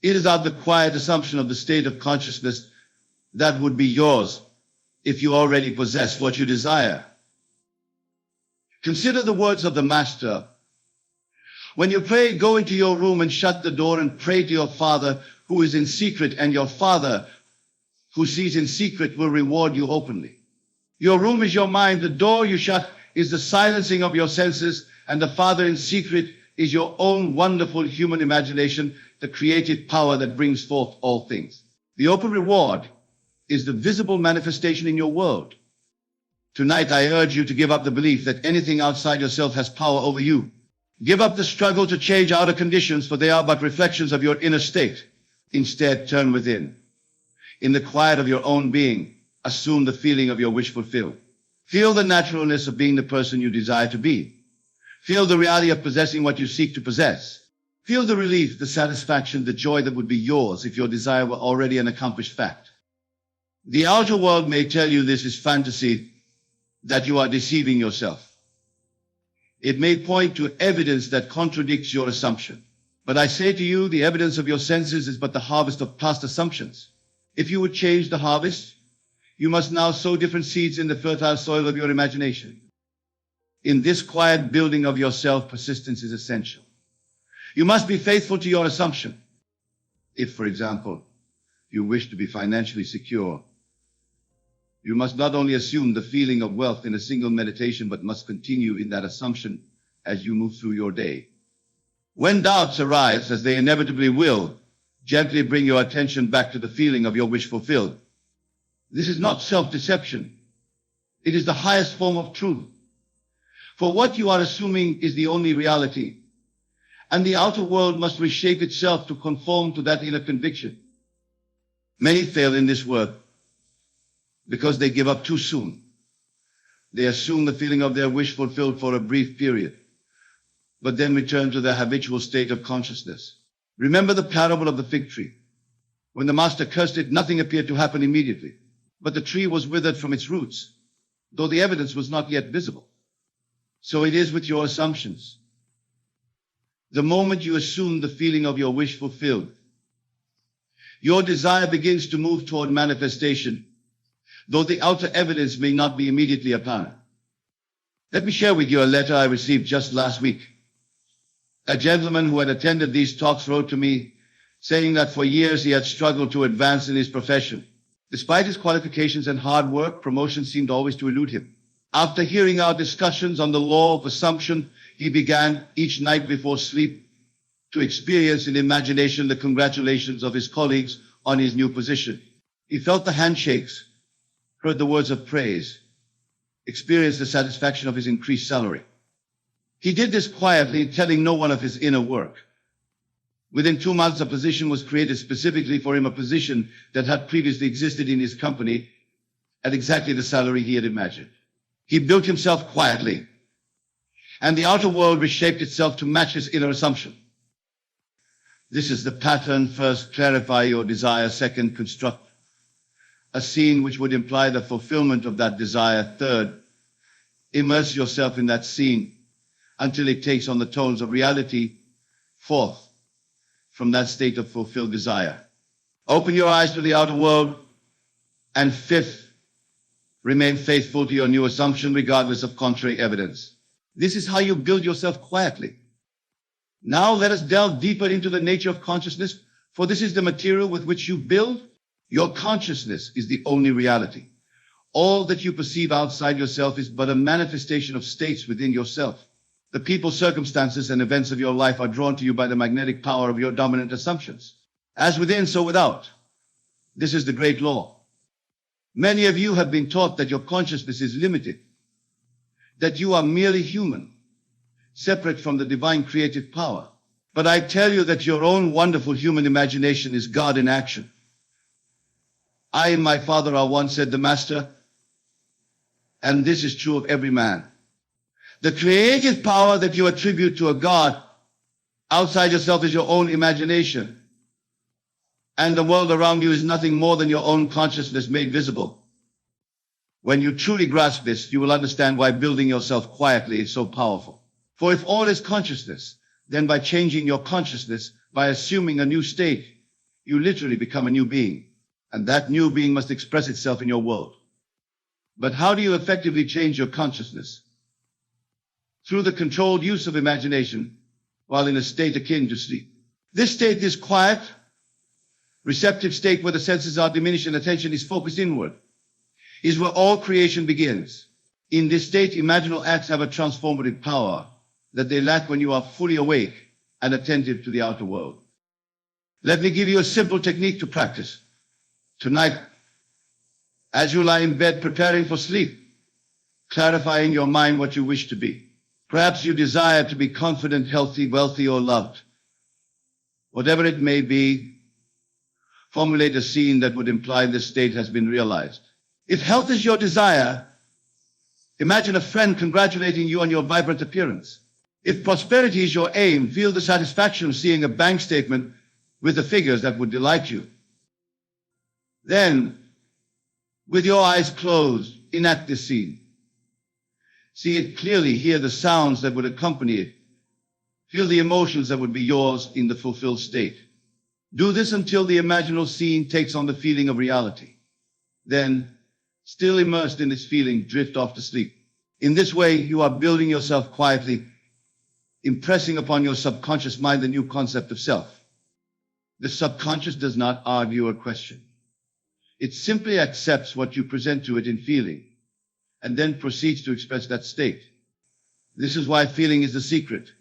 It is about the quiet assumption of the state of consciousness that would be yours if you already possess what you desire. Consider the words of the Master. When you pray, go into your room and shut the door and pray to your Father who is in secret, and your Father who sees in secret will reward you openly. Your room is your mind. The door you shut is the silencing of your senses, and the Father in secret is your own wonderful human imagination, the creative power that brings forth all things. The open reward is the visible manifestation in your world. Tonight, I urge you to give up the belief that anything outside yourself has power over you. Give up the struggle to change outer conditions, for they are but reflections of your inner state. Instead, turn within. In the quiet of your own being, assume the feeling of your wish fulfilled. Feel the naturalness of being the person you desire to be. Feel the reality of possessing what you seek to possess. Feel the relief, the satisfaction, the joy that would be yours if your desire were already an accomplished fact. The outer world may tell you this is fantasy, that you are deceiving yourself. It may point to evidence that contradicts your assumption. But I say to you, the evidence of your senses is but the harvest of past assumptions. If you would change the harvest, you must now sow different seeds in the fertile soil of your imagination. In this quiet building of yourself, persistence is essential. You must be faithful to your assumption. If, for example, you wish to be financially secure, you must not only assume the feeling of wealth in a single meditation, but must continue in that assumption as you move through your day. When doubts arise, as they inevitably will, gently bring your attention back to the feeling of your wish fulfilled. This is not self-deception. It is the highest form of truth. For what you are assuming is the only reality, and the outer world must reshape itself to conform to that inner conviction. Many fail in this work because they give up too soon. They assume the feeling of their wish fulfilled for a brief period, but then return to their habitual state of consciousness. Remember the parable of the fig tree. When the master cursed it, nothing appeared to happen immediately, but the tree was withered from its roots, though the evidence was not yet visible. So it is with your assumptions. The moment you assume the feeling of your wish fulfilled, your desire begins to move toward manifestation, though the outer evidence may not be immediately apparent. Let me share with you a letter I received just last week. A gentleman who had attended these talks wrote to me saying that for years he had struggled to advance in his profession. Despite his qualifications and hard work, promotion seemed always to elude him. After hearing our discussions on the law of assumption, he began each night before sleep to experience in imagination the congratulations of his colleagues on his new position. He felt the handshakes, heard the words of praise, experienced the satisfaction of his increased salary. He did this quietly, telling no one of his inner work. Within 2 months, a position was created specifically for him, a position that had previously existed in his company at exactly the salary he had imagined. He built himself quietly, and the outer world reshaped itself to match his inner assumption. This is the pattern. First, clarify your desire. Second, construct a scene which would imply the fulfillment of that desire. Third, immerse yourself in that scene until it takes on the tones of reality. Fourth, from that state of fulfilled desire, open your eyes to the outer world. And fifth, remain faithful to your new assumption regardless of contrary evidence. This is how you build yourself quietly. Now let us delve deeper into the nature of consciousness, for this is the material with which you build. Your consciousness is the only reality. All that you perceive outside yourself is but a manifestation of states within yourself. The people, circumstances, and events of your life are drawn to you by the magnetic power of your dominant assumptions. As within, so without. This is the great law. Many of you have been taught that your consciousness is limited, that you are merely human, separate from the divine creative power. But I tell you that your own wonderful human imagination is God in action. I and my Father are one, said the Master, and this is true of every man. The creative power that you attribute to a God outside yourself is your own imagination, and the world around you is nothing more than your own consciousness made visible. When you truly grasp this, you will understand why building yourself quietly is so powerful. For if all is consciousness, then by changing your consciousness, by assuming a new state, you literally become a new being. And that new being must express itself in your world. But how do you effectively change your consciousness? Through the controlled use of imagination while in a state akin to sleep. This state is quiet, receptive state where the senses are diminished and attention is focused inward, is where all creation begins. In this state, imaginal acts have a transformative power that they lack when you are fully awake and attentive to the outer world. Let me give you a simple technique to practice. Tonight, as you lie in bed preparing for sleep, clarify in your mind what you wish to be. Perhaps you desire to be confident, healthy, wealthy, or loved. Whatever it may be, formulate a scene that would imply this state has been realized. If health is your desire, imagine a friend congratulating you on your vibrant appearance. If prosperity is your aim, feel the satisfaction of seeing a bank statement with the figures that would delight you. Then, with your eyes closed, enact this scene. See it clearly, hear the sounds that would accompany it. Feel the emotions that would be yours in the fulfilled state. Do this until the imaginal scene takes on the feeling of reality. Then, still immersed in this feeling, drift off to sleep. In this way, you are building yourself quietly, impressing upon your subconscious mind the new concept of self. The subconscious does not argue or question. It simply accepts what you present to it in feeling, and then proceeds to express that state. This is why feeling is the secret.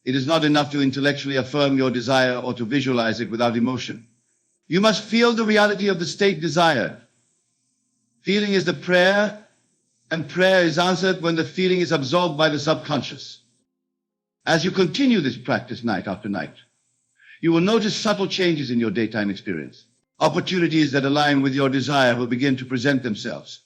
It is not enough to intellectually affirm your desire or to visualize it without emotion. You must feel the reality of the state desired. Feeling is the prayer, and prayer is answered when the feeling is absorbed by the subconscious. As you continue this practice night after night, you will notice subtle changes in your daytime experience. Opportunities that align with your desire will begin to present themselves.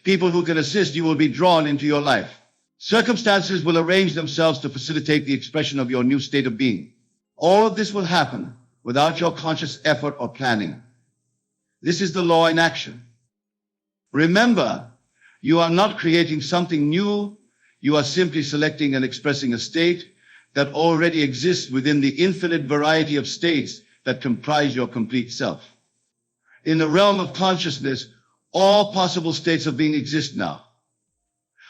People who can assist you will be drawn into your life. Circumstances will arrange themselves to facilitate the expression of your new state of being. All of this will happen without your conscious effort or planning. This is the law in action. Remember, you are not creating something new. You are simply selecting and expressing a state that already exists within the infinite variety of states that comprise your complete self. In the realm of consciousness, all possible states of being exist now.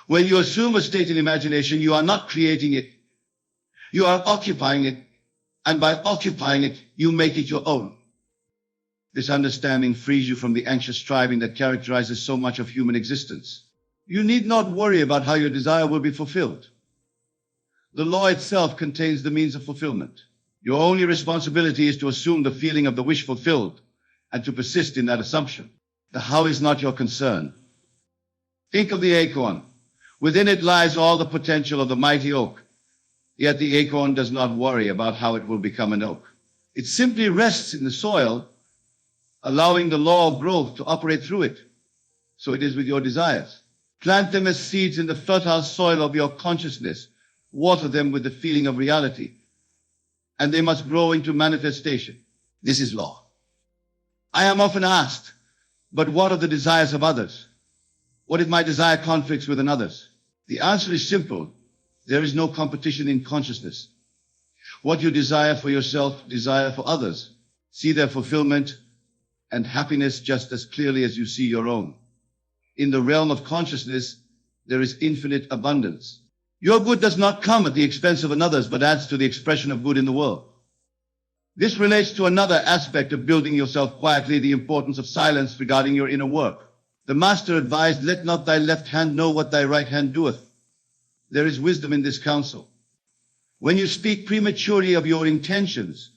When you assume a state in imagination, you are not creating it. You are occupying it. And by occupying it, you make it your own. This understanding frees you from the anxious striving that characterizes so much of human existence. You need not worry about how your desire will be fulfilled. The law itself contains the means of fulfillment. Your only responsibility is to assume the feeling of the wish fulfilled and to persist in that assumption. The how is not your concern. Think of the acorn. Within it lies all the potential of the mighty oak. Yet the acorn does not worry about how it will become an oak. It simply rests in the soil, allowing the law of growth to operate through it. So it is with your desires. Plant them as seeds in the fertile soil of your consciousness. Water them with the feeling of reality. And they must grow into manifestation. This is law. I am often asked, but what are the desires of others? What if my desire conflicts with another's? The answer is simple. There is no competition in consciousness. What you desire for yourself, desire for others. See their fulfillment and happiness just as clearly as you see your own. In the realm of consciousness, there is infinite abundance. Your good does not come at the expense of another's, but adds to the expression of good in the world. This relates to another aspect of building yourself quietly, the importance of silence regarding your inner work. The master advised, let not thy left hand know what thy right hand doeth. There is wisdom in this counsel. When you speak prematurely of your intentions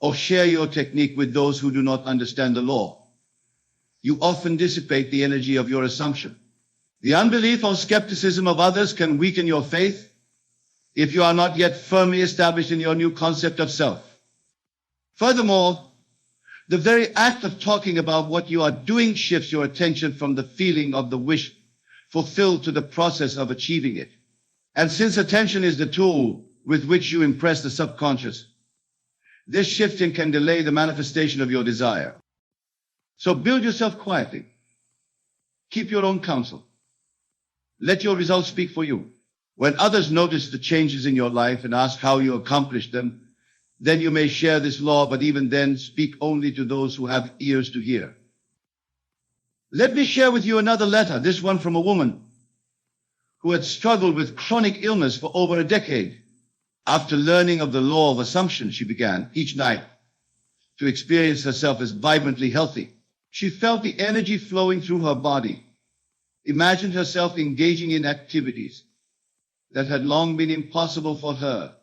or share your technique with those who do not understand the law, you often dissipate the energy of your assumption. The unbelief or skepticism of others can weaken your faith if you are not yet firmly established in your new concept of self. Furthermore, the very act of talking about what you are doing shifts your attention from the feeling of the wish fulfilled to the process of achieving it. And since attention is the tool with which you impress the subconscious, this shifting can delay the manifestation of your desire. So build yourself quietly. Keep your own counsel. Let your results speak for you. When others notice the changes in your life and ask how you accomplished them, then you may share this law, but even then speak only to those who have ears to hear. Let me share with you another letter, this one from a woman who had struggled with chronic illness for over a decade. After learning of the law of assumption, she began each night to experience herself as vibrantly healthy. She felt the energy flowing through her body, imagined herself engaging in activities that had long been impossible for her,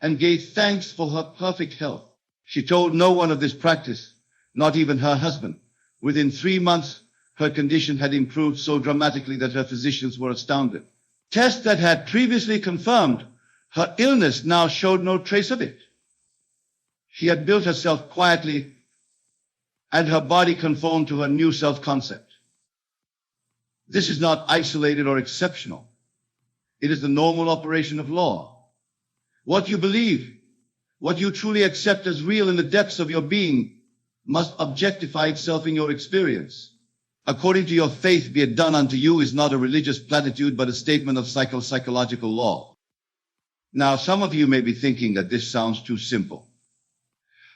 and gave thanks for her perfect health. She told no one of this practice, not even her husband. Within 3 months, her condition had improved so dramatically that her physicians were astounded. Tests that had previously confirmed her illness now showed no trace of it. She had built herself quietly, and her body conformed to her new self-concept. This is not isolated or exceptional. It is the normal operation of law. What you believe, what you truly accept as real in the depths of your being, must objectify itself in your experience. According to your faith, be it done unto you is not a religious platitude, but a statement of psychological law. Now, some of you may be thinking that this sounds too simple,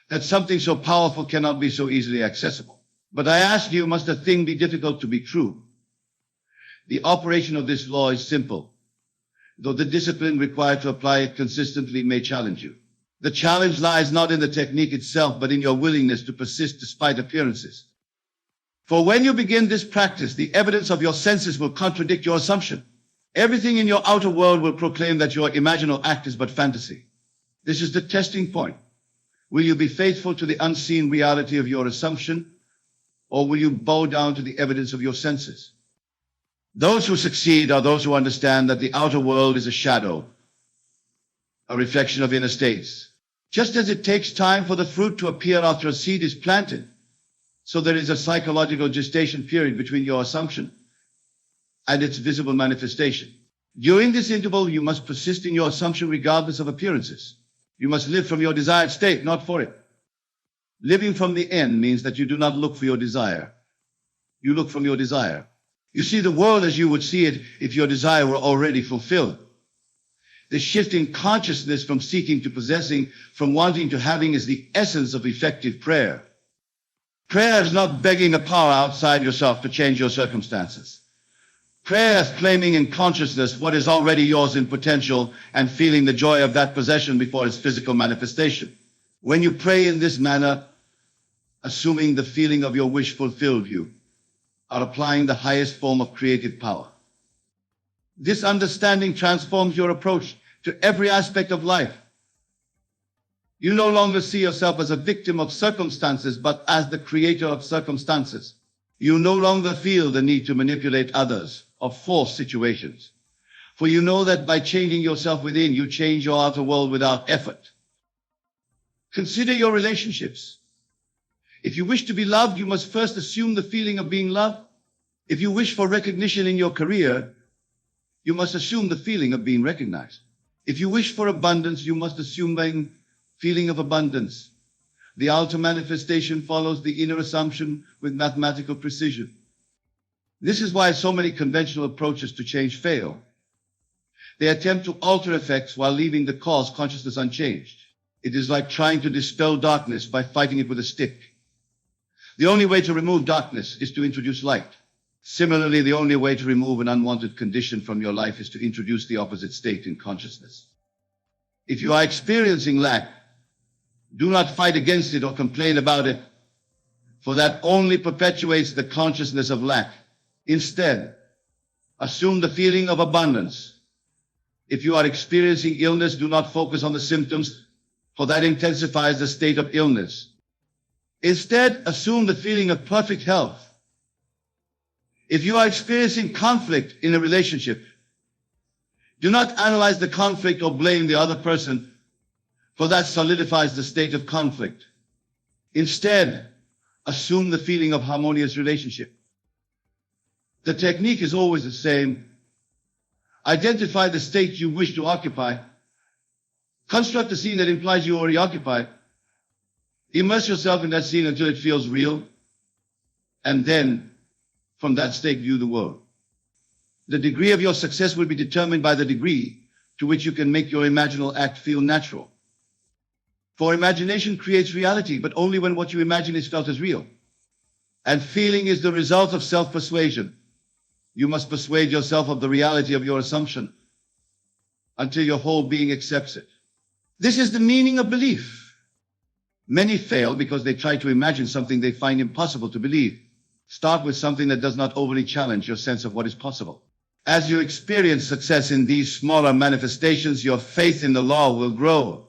that something so powerful cannot be so easily accessible. But I ask you, must a thing be difficult to be true? The operation of this law is simple, though the discipline required to apply it consistently may challenge you. The challenge lies not in the technique itself, but in your willingness to persist despite appearances. For when you begin this practice, the evidence of your senses will contradict your assumption. Everything in your outer world will proclaim that your imaginal act is but fantasy. This is the testing point. Will you be faithful to the unseen reality of your assumption, or will you bow down to the evidence of your senses? Those who succeed are those who understand that the outer world is a shadow, a reflection of inner states. Just as it takes time for the fruit to appear after a seed is planted, so there is a psychological gestation period between your assumption and its visible manifestation. During this interval, you must persist in your assumption regardless of appearances. You must live from your desired state, not for it. Living from the end means that you do not look for your desire. You look from your desire. You see the world as you would see it if your desire were already fulfilled. The shift in consciousness from seeking to possessing, from wanting to having, is the essence of effective prayer. Prayer is not begging a power outside yourself to change your circumstances. Prayer is claiming in consciousness what is already yours in potential and feeling the joy of that possession before its physical manifestation. When you pray in this manner, assuming the feeling of your wish fulfilled, you are applying the highest form of creative power. This understanding transforms your approach to every aspect of life. You no longer see yourself as a victim of circumstances, but as the creator of circumstances. You no longer feel the need to manipulate others or force situations, for you know that by changing yourself within, you change your outer world without effort. Consider your relationships. If you wish to be loved, you must first assume the feeling of being loved. If you wish for recognition in your career, you must assume the feeling of being recognized. If you wish for abundance, you must assume the feeling of abundance. The outer manifestation follows the inner assumption with mathematical precision. This is why so many conventional approaches to change fail. They attempt to alter effects while leaving the cause consciousness unchanged. It is like trying to dispel darkness by fighting it with a stick. The only way to remove darkness is to introduce light. Similarly, the only way to remove an unwanted condition from your life is to introduce the opposite state in consciousness. If you are experiencing lack, do not fight against it or complain about it, for that only perpetuates the consciousness of lack. Instead, assume the feeling of abundance. If you are experiencing illness, do not focus on the symptoms, for that intensifies the state of illness. Instead, assume the feeling of perfect health. If you are experiencing conflict in a relationship, do not analyze the conflict or blame the other person, for that solidifies the state of conflict. Instead, assume the feeling of harmonious relationship. The technique is always the same. Identify the state you wish to occupy. Construct a scene that implies you already occupy. Immerse yourself in that scene until it feels real. And then, from that state, view the world. The degree of your success will be determined by the degree to which you can make your imaginal act feel natural. For imagination creates reality, but only when what you imagine is felt as real. And feeling is the result of self-persuasion. You must persuade yourself of the reality of your assumption until your whole being accepts it. This is the meaning of belief. Many fail because they try to imagine something they find impossible to believe. Start with something that does not overly challenge your sense of what is possible. As you experience success in these smaller manifestations, your faith in the law will grow,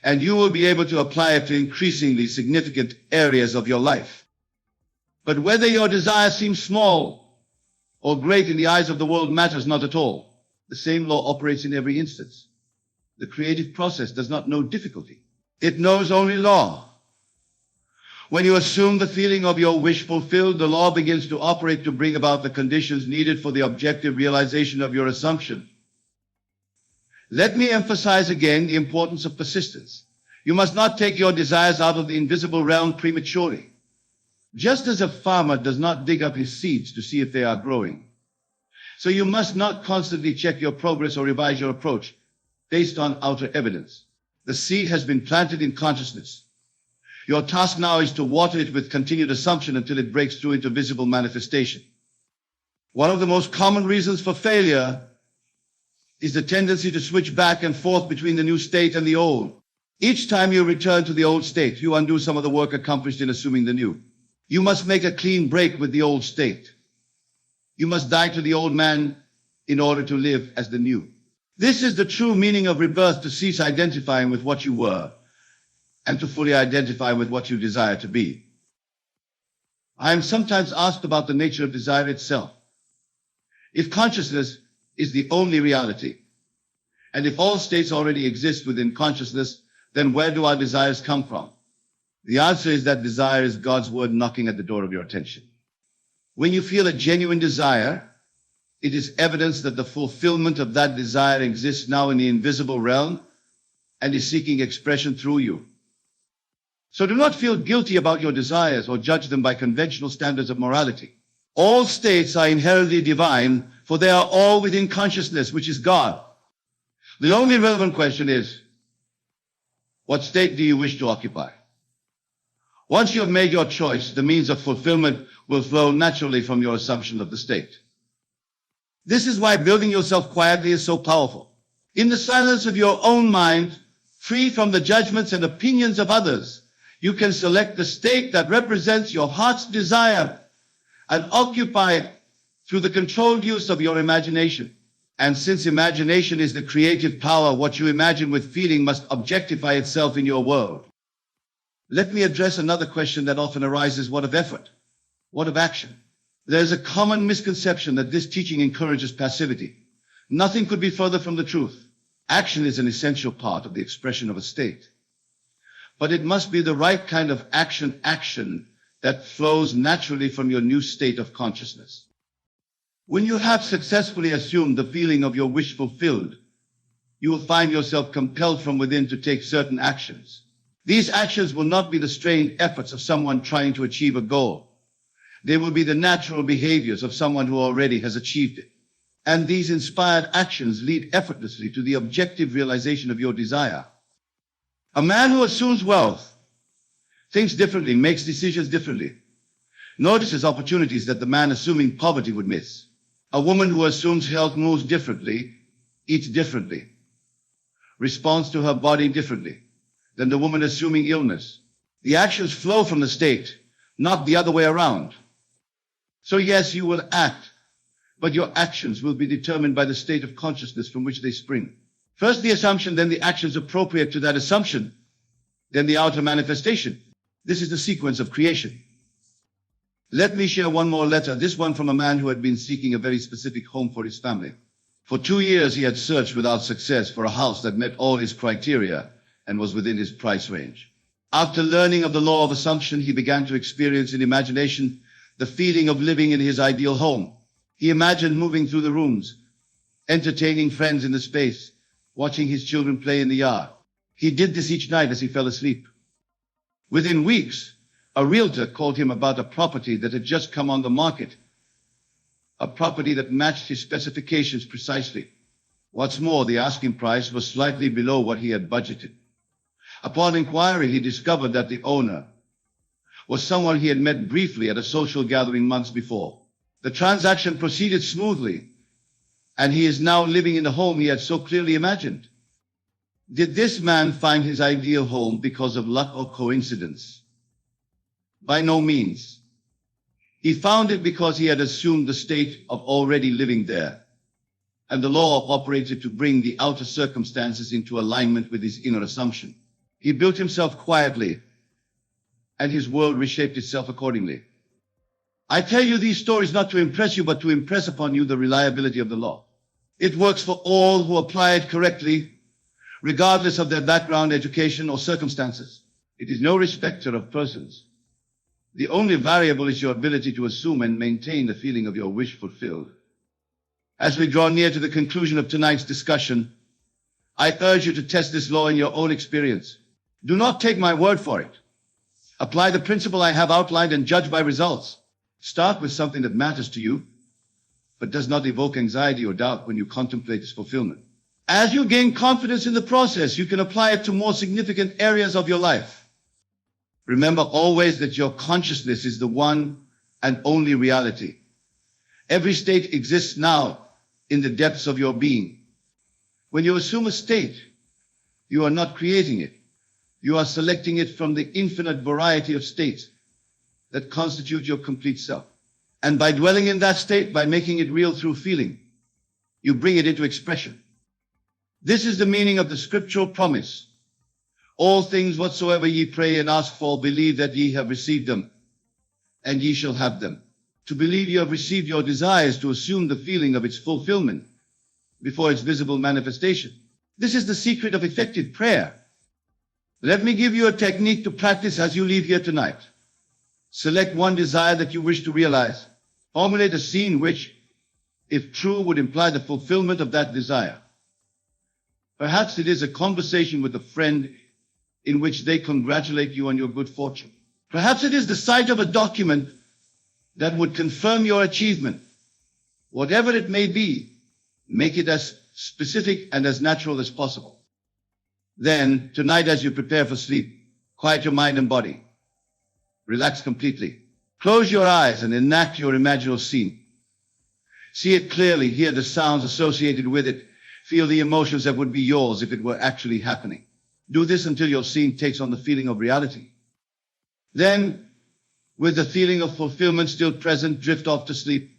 and you will be able to apply it to increasingly significant areas of your life. But whether your desire seems small or great in the eyes of the world matters not at all. The same law operates in every instance. The creative process does not know difficulty. It knows only law. When you assume the feeling of your wish fulfilled, the law begins to operate to bring about the conditions needed for the objective realization of your assumption. Let me emphasize again the importance of persistence. You must not take your desires out of the invisible realm prematurely. Just as a farmer does not dig up his seeds to see if they are growing, so you must not constantly check your progress or revise your approach based on outer evidence. The seed has been planted in consciousness. Your task now is to water it with continued assumption until it breaks through into visible manifestation. One of the most common reasons for failure is the tendency to switch back and forth between the new state and the old. Each time you return to the old state, you undo some of the work accomplished in assuming the new. You must make a clean break with the old state. You must die to the old man in order to live as the new. This is the true meaning of rebirth, to cease identifying with what you were and to fully identify with what you desire to be. I am sometimes asked about the nature of desire itself. If consciousness is the only reality, and if all states already exist within consciousness, then where do our desires come from? The answer is that desire is God's word knocking at the door of your attention. When you feel a genuine desire, it is evidence that the fulfillment of that desire exists now in the invisible realm and is seeking expression through you. So do not feel guilty about your desires or judge them by conventional standards of morality. All states are inherently divine, for they are all within consciousness, which is God. The only relevant question is, what state do you wish to occupy? Once you have made your choice, the means of fulfillment will flow naturally from your assumption of the state. This is why building yourself quietly is so powerful. In the silence of your own mind, free from the judgments and opinions of others, you can select the state that represents your heart's desire and occupy it through the controlled use of your imagination. And since imagination is the creative power, what you imagine with feeling must objectify itself in your world. Let me address another question that often arises: what of effort? What of action? There's a common misconception that this teaching encourages passivity. Nothing could be further from the truth. Action is an essential part of the expression of a state. But it must be the right kind of action that flows naturally from your new state of consciousness. When you have successfully assumed the feeling of your wish fulfilled, you will find yourself compelled from within to take certain actions. These actions will not be the strained efforts of someone trying to achieve a goal. They will be the natural behaviors of someone who already has achieved it. And these inspired actions lead effortlessly to the objective realization of your desire. A man who assumes wealth thinks differently, makes decisions differently, notices opportunities that the man assuming poverty would miss. A woman who assumes health moves differently, eats differently, responds to her body differently than the woman assuming illness. The actions flow from the state, not the other way around. So yes, you will act, but your actions will be determined by the state of consciousness from which they spring. First the assumption, then the actions appropriate to that assumption, then the outer manifestation. This is the sequence of creation. Let me share one more letter, this one from a man who had been seeking a very specific home for his family. For 2 years he had searched without success for a house that met all his criteria and was within his price range. After learning of the law of assumption, he began to experience in imagination the feeling of living in his ideal home. He imagined moving through the rooms, entertaining friends in the space, watching his children play in the yard. He did this each night as he fell asleep. Within weeks, a realtor called him about a property that had just come on the market, a property that matched his specifications precisely. What's more, the asking price was slightly below what he had budgeted. Upon inquiry, he discovered that the owner was someone he had met briefly at a social gathering months before. The transaction proceeded smoothly, and he is now living in the home he had so clearly imagined. Did this man find his ideal home because of luck or coincidence? By no means. He found it because he had assumed the state of already living there, and the law operated to bring the outer circumstances into alignment with his inner assumption. He built himself quietly, and his world reshaped itself accordingly. I tell you these stories not to impress you, but to impress upon you the reliability of the law. It works for all who apply it correctly, regardless of their background, education, or circumstances. It is no respecter of persons. The only variable is your ability to assume and maintain the feeling of your wish fulfilled. As we draw near to the conclusion of tonight's discussion, I urge you to test this law in your own experience. Do not take my word for it. Apply the principle I have outlined and judge by results. Start with something that matters to you, but does not evoke anxiety or doubt when you contemplate its fulfillment. As you gain confidence in the process, you can apply it to more significant areas of your life. Remember always that your consciousness is the one and only reality. Every state exists now in the depths of your being. When you assume a state, you are not creating it. You are selecting it from the infinite variety of states that constitute your complete self. And by dwelling in that state, by making it real through feeling, you bring it into expression. This is the meaning of the scriptural promise. All things whatsoever ye pray and ask for, believe that ye have received them, and ye shall have them. To believe you have received your desires, to assume the feeling of its fulfillment before its visible manifestation. This is the secret of effective prayer. Let me give you a technique to practice as you leave here tonight. Select one desire that you wish to realize. Formulate a scene which, if true, would imply the fulfillment of that desire. Perhaps it is a conversation with a friend in which they congratulate you on your good fortune. Perhaps it is the sight of a document that would confirm your achievement. Whatever it may be, Make it as specific and as natural as possible. Then, tonight as you prepare for sleep, quiet your mind and body. Relax completely. Close your eyes and enact your imaginal scene. See it clearly, hear the sounds associated with it, feel the emotions that would be yours if it were actually happening. Do this until your scene takes on the feeling of reality. Then, with the feeling of fulfillment still present, drift off to sleep.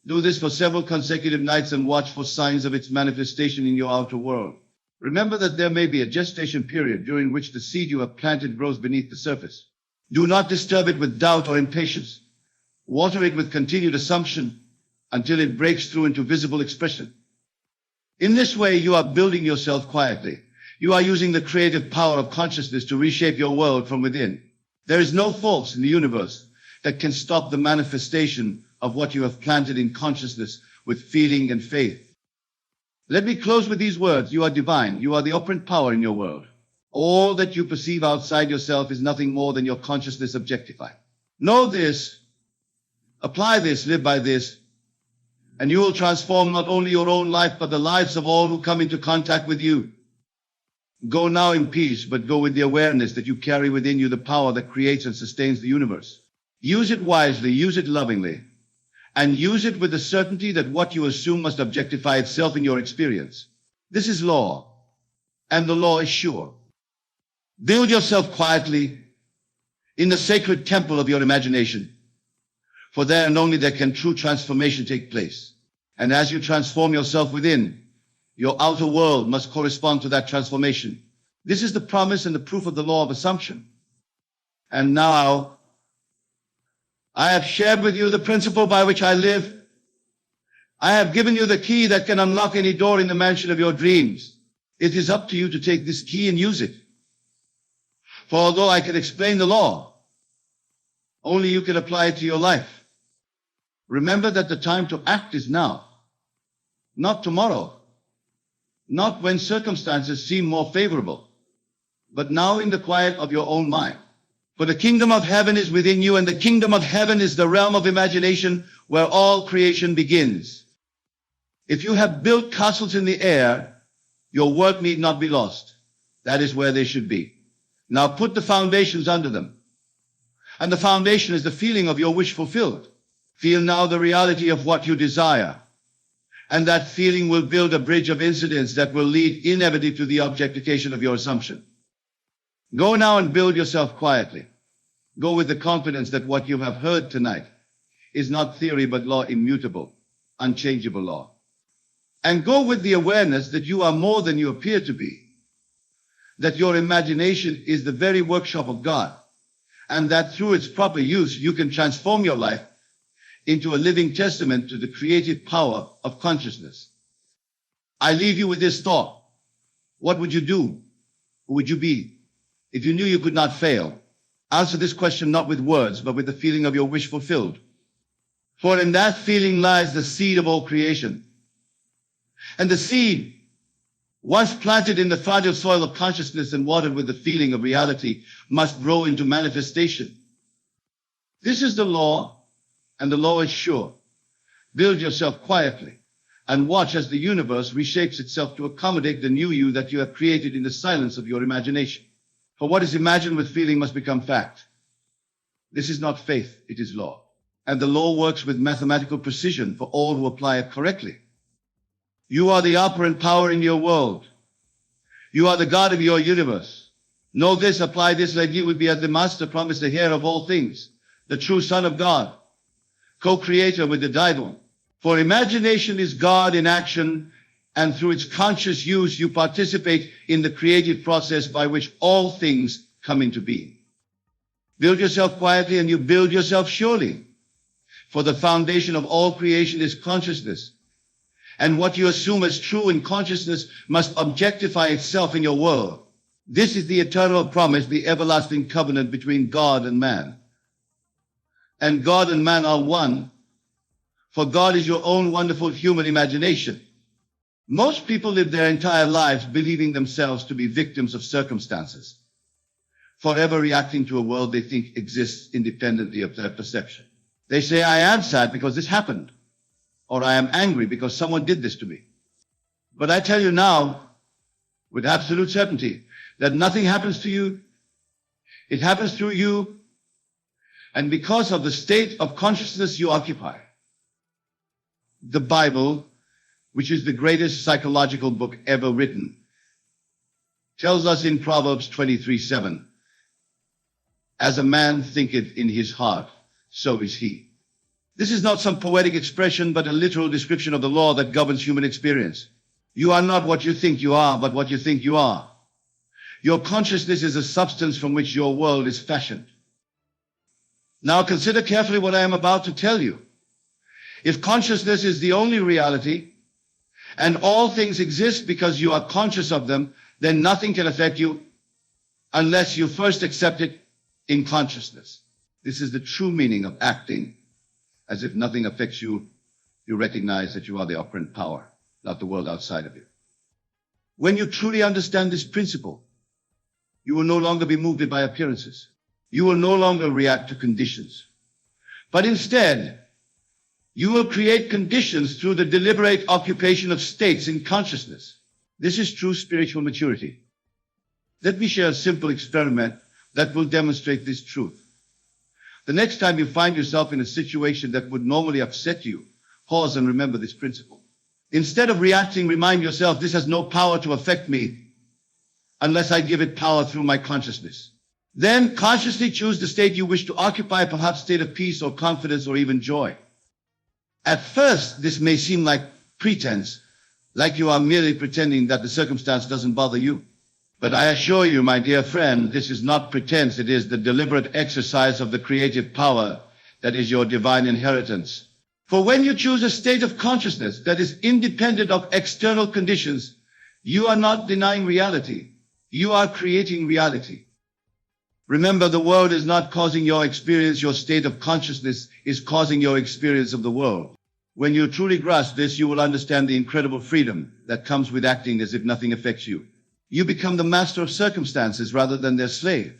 Do this for several consecutive nights and watch for signs of its manifestation in your outer world. Remember that there may be a gestation period during which the seed you have planted grows beneath the surface. Do not disturb it with doubt or impatience. Water it with continued assumption until it breaks through into visible expression. In this way, you are building yourself quietly. You are using the creative power of consciousness to reshape your world from within. There is no force in the universe that can stop the manifestation of what you have planted in consciousness with feeling and faith. Let me close with these words. You are divine. You are the operant power in your world. All that you perceive outside yourself is nothing more than your consciousness objectified. Know this, apply this, live by this, and you will transform not only your own life, but the lives of all who come into contact with you. Go now in peace, but go with the awareness that you carry within you the power that creates and sustains the universe. Use it wisely, use it lovingly, and use it with the certainty that what you assume must objectify itself in your experience. This is law, and the law is sure. Build yourself quietly in the sacred temple of your imagination, for there and only there can true transformation take place. And as you transform yourself within, your outer world must correspond to that transformation. This is the promise and the proof of the law of assumption. And now, I have shared with you the principle by which I live. I have given you the key that can unlock any door in the mansion of your dreams. It is up to you to take this key and use it. For although I can explain the law, only you can apply it to your life. Remember that the time to act is now, not tomorrow, not when circumstances seem more favorable, but now in the quiet of your own mind. For the kingdom of heaven is within you, and the kingdom of heaven is the realm of imagination where all creation begins. If you have built castles in the air, your work need not be lost. That is where they should be. Now put the foundations under them. And the foundation is the feeling of your wish fulfilled. Feel now the reality of what you desire. And that feeling will build a bridge of incidents that will lead inevitably to the objectification of your assumption. Go now and build yourself quietly. Go with the confidence that what you have heard tonight is not theory but law, immutable, unchangeable law. And go with the awareness that you are more than you appear to be, that your imagination is the very workshop of God, and that through its proper use you can transform your life into a living testament to the creative power of consciousness. I leave you with this thought. What would you do? Who would you be if you knew you could not fail? Answer this question not with words, but with the feeling of your wish fulfilled. For in that feeling lies the seed of all creation. And the seed, once planted in the fertile soil of consciousness and watered with the feeling of reality, must grow into manifestation. This is the law, and the law is sure. Build yourself quietly and watch as the universe reshapes itself to accommodate the new you that you have created in the silence of your imagination. For what is imagined with feeling must become fact. This is not faith, it is law. And the law works with mathematical precision for all who apply it correctly. You are the operant power in your world. You are the God of your universe. Know this, apply this, like you will be as the master promised, the heir of all things, the true Son of God, co-creator with the Divine One. For imagination is God in action, and through its conscious use you participate in the creative process by which all things come into being. Build yourself quietly and you build yourself surely. For the foundation of all creation is consciousness. And what you assume as true in consciousness must objectify itself in your world. This is the eternal promise, the everlasting covenant between God and man. And God and man are one, for God is your own wonderful human imagination. Most people live their entire lives believing themselves to be victims of circumstances, forever reacting to a world they think exists independently of their perception. They say, I am sad because this happened. or I am angry because someone did this to me. But I tell you now, with absolute certainty, that nothing happens to you. It happens through you, and because of the state of consciousness you occupy. The Bible, which is the greatest psychological book ever written, tells us in Proverbs 23:7, as a man thinketh in his heart, so is he. This is not some poetic expression, but a literal description of the law that governs human experience. You are not what you think you are, but what you think you are. Your consciousness is a substance from which your world is fashioned. Now consider carefully what I am about to tell you. If consciousness is the only reality, and all things exist because you are conscious of them, then nothing can affect you unless you first accept it in consciousness. This is the true meaning of acting as if nothing affects you. You recognize that you are the operant power, not the world outside of you. When you truly understand this principle, you will no longer be moved by appearances. You will no longer react to conditions. But instead, you will create conditions through the deliberate occupation of states in consciousness. This is true spiritual maturity. Let me share a simple experiment that will demonstrate this truth. The next time you find yourself in a situation that would normally upset you, pause and remember this principle. Instead of reacting, remind yourself, this has no power to affect me unless I give it power through my consciousness. Then consciously choose the state you wish to occupy, perhaps state of peace or confidence or even joy. At first, this may seem like pretense, like you are merely pretending that the circumstance doesn't bother you. But I assure you, my dear friend, this is not pretense. It is the deliberate exercise of the creative power that is your divine inheritance. For when you choose a state of consciousness that is independent of external conditions, you are not denying reality. You are creating reality. Remember, the world is not causing your experience. Your state of consciousness is causing your experience of the world. When you truly grasp this, you will understand the incredible freedom that comes with acting as if nothing affects you. You become the master of circumstances rather than their slave.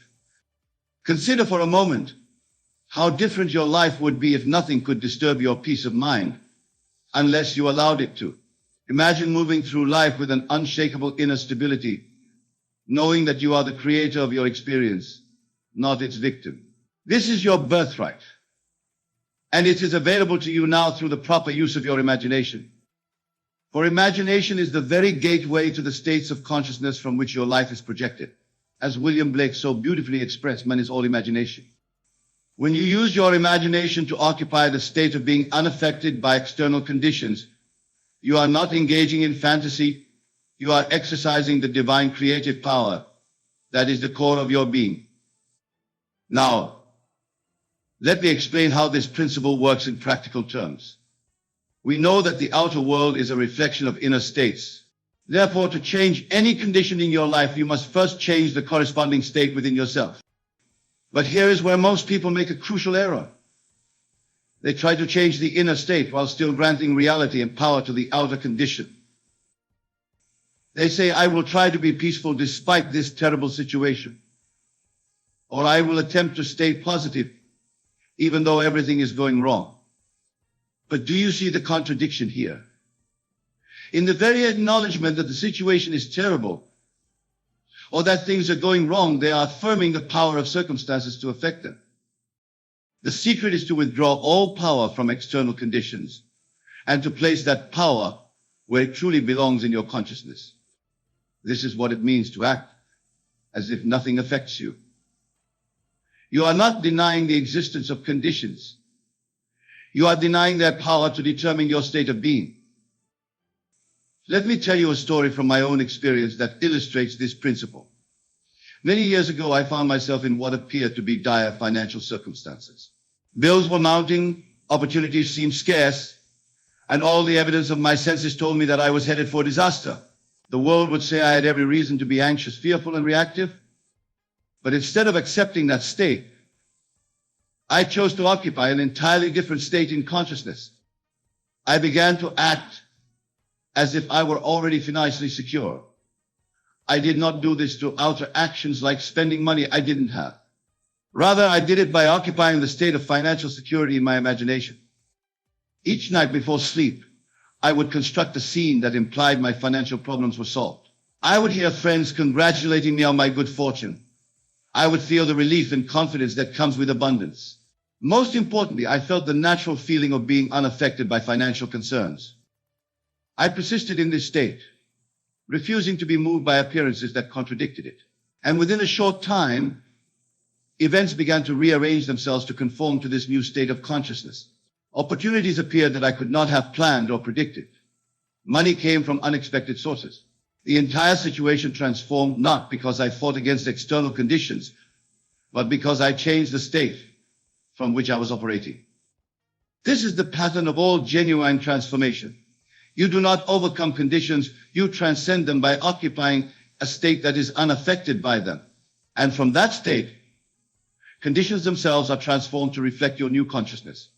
Consider for a moment how different your life would be if nothing could disturb your peace of mind unless you allowed it to. Imagine moving through life with an unshakable inner stability, knowing that you are the creator of your experience, not its victim. This is your birthright, and it is available to you now through the proper use of your imagination. For imagination is the very gateway to the states of consciousness from which your life is projected. As William Blake so beautifully expressed, man is all imagination. When you use your imagination to occupy the state of being unaffected by external conditions, you are not engaging in fantasy. You are exercising the divine creative power that is the core of your being. Now, let me explain how this principle works in practical terms. We know that the outer world is a reflection of inner states. Therefore, to change any condition in your life, you must first change the corresponding state within yourself. But here is where most people make a crucial error. They try to change the inner state while still granting reality and power to the outer condition. They say, I will try to be peaceful despite this terrible situation. Or I will attempt to stay positive even though everything is going wrong. But do you see the contradiction here? In the very acknowledgement that the situation is terrible, or that things are going wrong, they are affirming the power of circumstances to affect them. The secret is to withdraw all power from external conditions and to place that power where it truly belongs in your consciousness. This is what it means to act as if nothing affects you. You are not denying the existence of conditions. You are denying their power to determine your state of being. Let me tell you a story from my own experience that illustrates this principle. Many years ago, I found myself in what appeared to be dire financial circumstances. Bills were mounting, opportunities seemed scarce, and all the evidence of my senses told me that I was headed for disaster. The world would say I had every reason to be anxious, fearful, and reactive. But instead of accepting that state, I chose to occupy an entirely different state in consciousness. I began to act as if I were already financially secure. I did not do this through outer actions like spending money I didn't have. Rather, I did it by occupying the state of financial security in my imagination. Each night before sleep, I would construct a scene that implied my financial problems were solved. I would hear friends congratulating me on my good fortune. I would feel the relief and confidence that comes with abundance. Most importantly, I felt the natural feeling of being unaffected by financial concerns. I persisted in this state, refusing to be moved by appearances that contradicted it. And within a short time, events began to rearrange themselves to conform to this new state of consciousness. Opportunities appeared that I could not have planned or predicted. Money came from unexpected sources. The entire situation transformed not because I fought against external conditions, but because I changed the state from which I was operating. This is the pattern of all genuine transformation. You do not overcome conditions, you transcend them by occupying a state that is unaffected by them. And from that state, conditions themselves are transformed to reflect your new consciousness.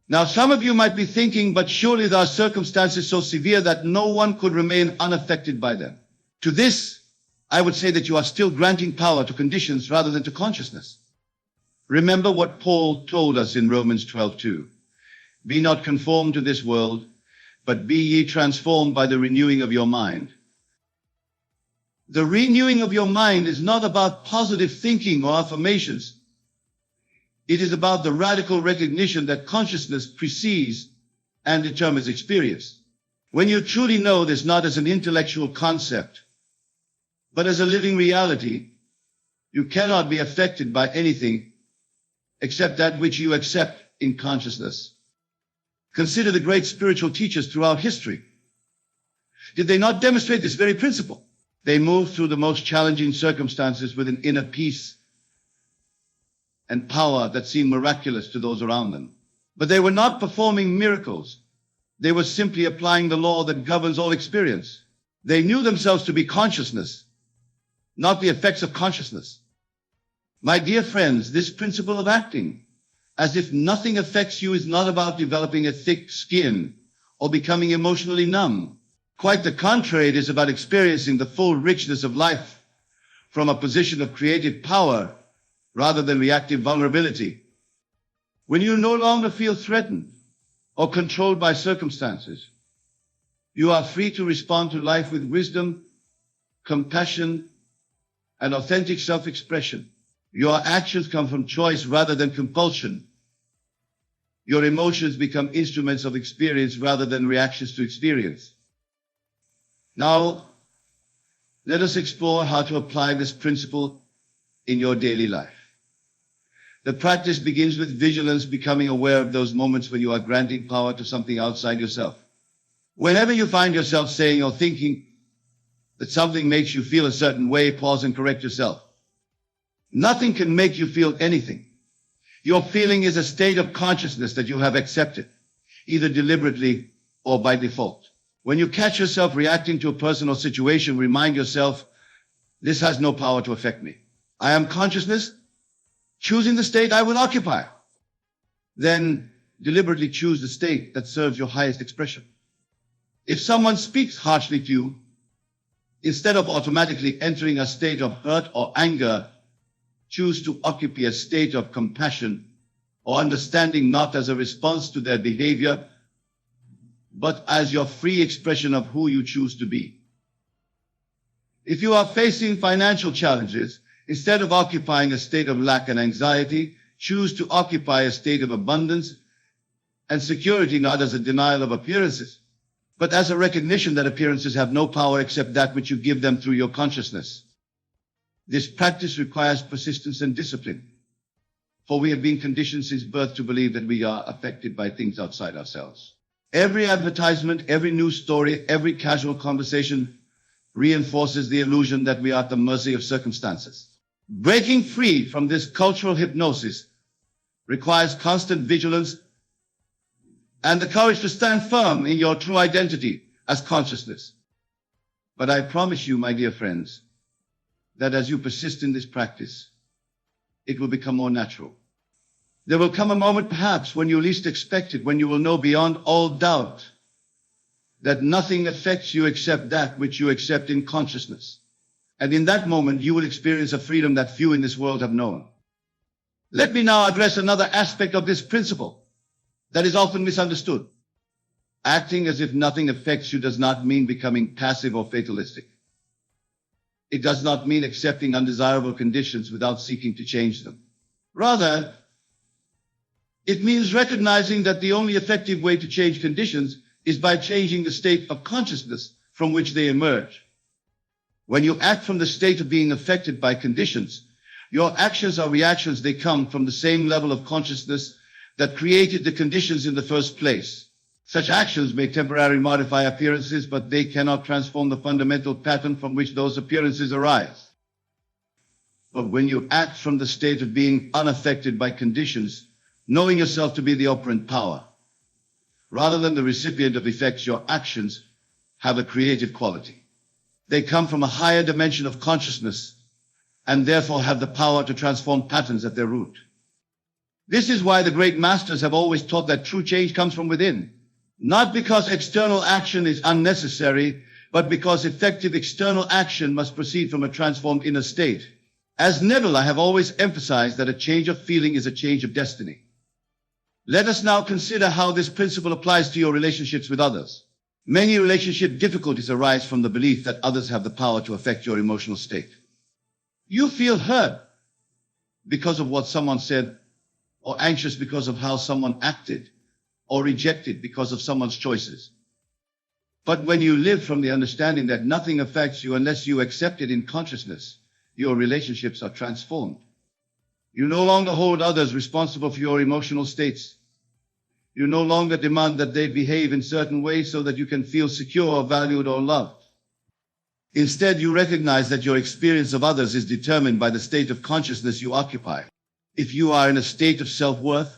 Now, some of you might be thinking, but surely there are circumstances so severe that no one could remain unaffected by them. To this, I would say that you are still granting power to conditions rather than to consciousness. Remember what Paul told us in Romans 12:2. Be not conformed to this world, but be ye transformed by the renewing of your mind. The renewing of your mind is not about positive thinking or affirmations. It is about the radical recognition that consciousness precedes and determines experience. When you truly know this not as an intellectual concept, but as a living reality, you cannot be affected by anything except that which you accept in consciousness. Consider the great spiritual teachers throughout history. Did they not demonstrate this very principle? They moved through the most challenging circumstances with an inner peace and power that seemed miraculous to those around them. But they were not performing miracles. They were simply applying the law that governs all experience. They knew themselves to be consciousness, not the effects of consciousness. My dear friends, this principle of acting as if nothing affects you is not about developing a thick skin or becoming emotionally numb. Quite the contrary, it is about experiencing the full richness of life from a position of creative power rather than reactive vulnerability. When you no longer feel threatened or controlled by circumstances, you are free to respond to life with wisdom, compassion, and authentic self-expression. Your actions come from choice rather than compulsion. Your emotions become instruments of experience rather than reactions to experience. Now, let us explore how to apply this principle in your daily life. The practice begins with vigilance, becoming aware of those moments when you are granting power to something outside yourself. Whenever you find yourself saying or thinking that something makes you feel a certain way, pause and correct yourself. Nothing can make you feel anything. Your feeling is a state of consciousness that you have accepted, either deliberately or by default. When you catch yourself reacting to a person or situation, remind yourself, this has no power to affect me. I am consciousness, choosing the state I will occupy. Then deliberately choose the state that serves your highest expression. If someone speaks harshly to you, instead of automatically entering a state of hurt or anger, choose to occupy a state of compassion or understanding, not as a response to their behavior, but as your free expression of who you choose to be. If you are facing financial challenges, instead of occupying a state of lack and anxiety, choose to occupy a state of abundance and security, not as a denial of appearances, but as a recognition that appearances have no power except that which you give them through your consciousness. This practice requires persistence and discipline, for we have been conditioned since birth to believe that we are affected by things outside ourselves. Every advertisement, every news story, every casual conversation reinforces the illusion that we are at the mercy of circumstances. Breaking free from this cultural hypnosis requires constant vigilance and the courage to stand firm in your true identity as consciousness. But I promise you, my dear friends, that as you persist in this practice, it will become more natural. There will come a moment, perhaps, when you least expect it, when you will know beyond all doubt that nothing affects you except that which you accept in consciousness. And in that moment, you will experience a freedom that few in this world have known. Let me now address another aspect of this principle, that is often misunderstood. Acting as if nothing affects you does not mean becoming passive or fatalistic. It does not mean accepting undesirable conditions without seeking to change them. Rather, it means recognizing that the only effective way to change conditions is by changing the state of consciousness from which they emerge. When you act from the state of being affected by conditions, your actions or reactions, they come from the same level of consciousness that created the conditions in the first place. Such actions may temporarily modify appearances, but they cannot transform the fundamental pattern from which those appearances arise. But when you act from the state of being unaffected by conditions, knowing yourself to be the operant power, rather than the recipient of effects, your actions have a creative quality. They come from a higher dimension of consciousness and therefore have the power to transform patterns at their root. This is why the great masters have always taught that true change comes from within, not because external action is unnecessary, but because effective external action must proceed from a transformed inner state. As Neville, I have always emphasized that a change of feeling is a change of destiny. Let us now consider how this principle applies to your relationships with others. Many relationship difficulties arise from the belief that others have the power to affect your emotional state. You feel hurt because of what someone said, or anxious because of how someone acted, or rejected because of someone's choices. But when you live from the understanding that nothing affects you unless you accept it in consciousness, your relationships are transformed. You no longer hold others responsible for your emotional states. You no longer demand that they behave in certain ways so that you can feel secure, valued, or loved. Instead, you recognize that your experience of others is determined by the state of consciousness you occupy. If you are in a state of self-worth,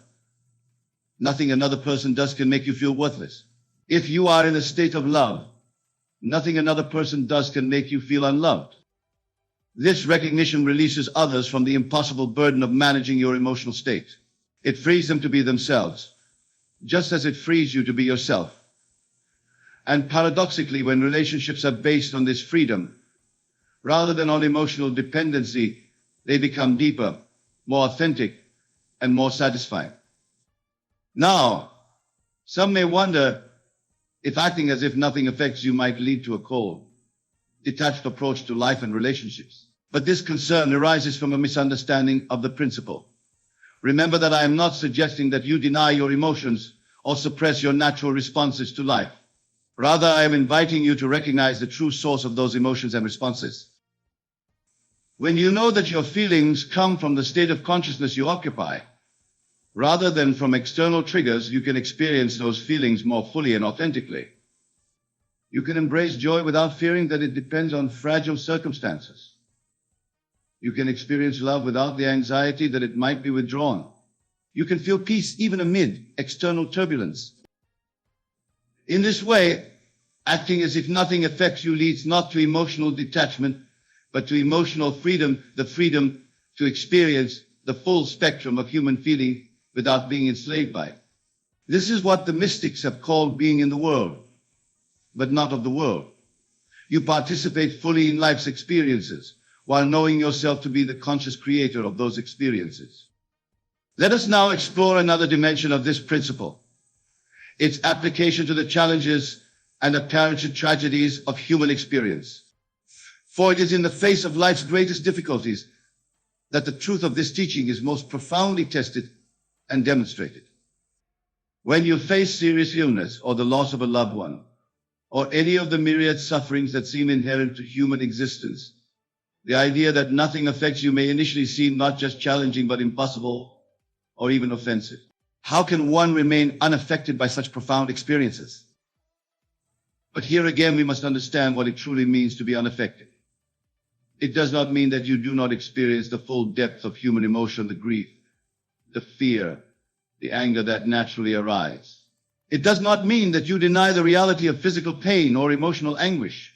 nothing another person does can make you feel worthless. If you are in a state of love, nothing another person does can make you feel unloved. This recognition releases others from the impossible burden of managing your emotional state. It frees them to be themselves, just as it frees you to be yourself. And paradoxically, when relationships are based on this freedom, rather than on emotional dependency, they become deeper, more authentic, and more satisfying. Now, some may wonder if acting as if nothing affects you might lead to a cold, detached approach to life and relationships. But this concern arises from a misunderstanding of the principle. Remember that I am not suggesting that you deny your emotions or suppress your natural responses to life. Rather, I am inviting you to recognize the true source of those emotions and responses. When you know that your feelings come from the state of consciousness you occupy, rather than from external triggers, you can experience those feelings more fully and authentically. You can embrace joy without fearing that it depends on fragile circumstances. You can experience love without the anxiety that it might be withdrawn. You can feel peace even amid external turbulence. In this way, acting as if nothing affects you leads not to emotional detachment, but to emotional freedom, the freedom to experience the full spectrum of human feeling without being enslaved by it. This is what the mystics have called being in the world, but not of the world. You participate fully in life's experiences, while knowing yourself to be the conscious creator of those experiences. Let us now explore another dimension of this principle, its application to the challenges and apparent tragedies of human experience. For it is in the face of life's greatest difficulties that the truth of this teaching is most profoundly tested and demonstrated. When you face serious illness or the loss of a loved one, or any of the myriad sufferings that seem inherent to human existence, the idea that nothing affects you may initially seem not just challenging but impossible or even offensive. How can one remain unaffected by such profound experiences? But here again, we must understand what it truly means to be unaffected. It does not mean that you do not experience the full depth of human emotion, the grief, the fear, the anger that naturally arise. It does not mean that you deny the reality of physical pain or emotional anguish.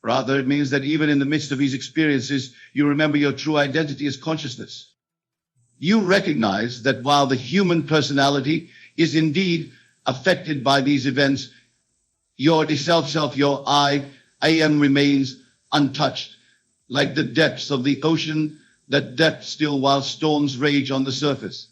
Rather, it means that even in the midst of these experiences, you remember your true identity as consciousness. You recognize that while the human personality is indeed affected by these events, your self, your I am remains untouched, like the depths of the ocean that depth still while storms rage on the surface.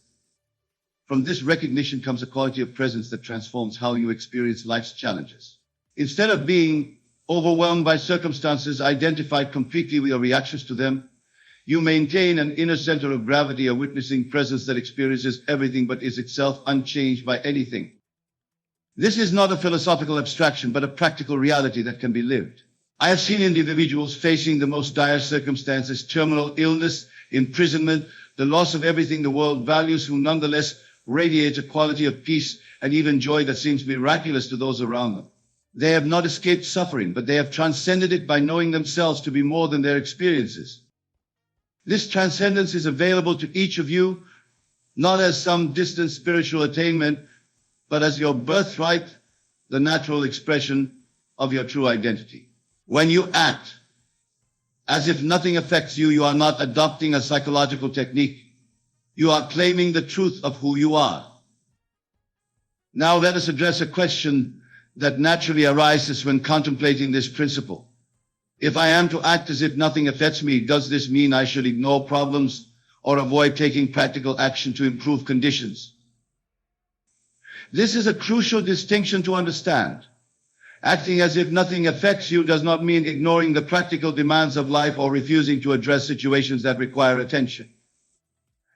From this recognition comes a quality of presence that transforms how you experience life's challenges. Instead of being overwhelmed by circumstances identified completely with your reactions to them, you maintain an inner center of gravity, a witnessing presence that experiences everything but is itself unchanged by anything. This is not a philosophical abstraction, but a practical reality that can be lived. I have seen individuals facing the most dire circumstances, terminal illness, imprisonment, the loss of everything the world values, who nonetheless radiate a quality of peace and even joy that seems miraculous to those around them. They have not escaped suffering, but they have transcended it by knowing themselves to be more than their experiences. This transcendence is available to each of you, not as some distant spiritual attainment, but as your birthright, the natural expression of your true identity. When you act as if nothing affects you, you are not adopting a psychological technique. You are claiming the truth of who you are. Now let us address a question that naturally arises when contemplating this principle. If I am to act as if nothing affects me, does this mean I should ignore problems or avoid taking practical action to improve conditions? This is a crucial distinction to understand. Acting as if nothing affects you does not mean ignoring the practical demands of life or refusing to address situations that require attention.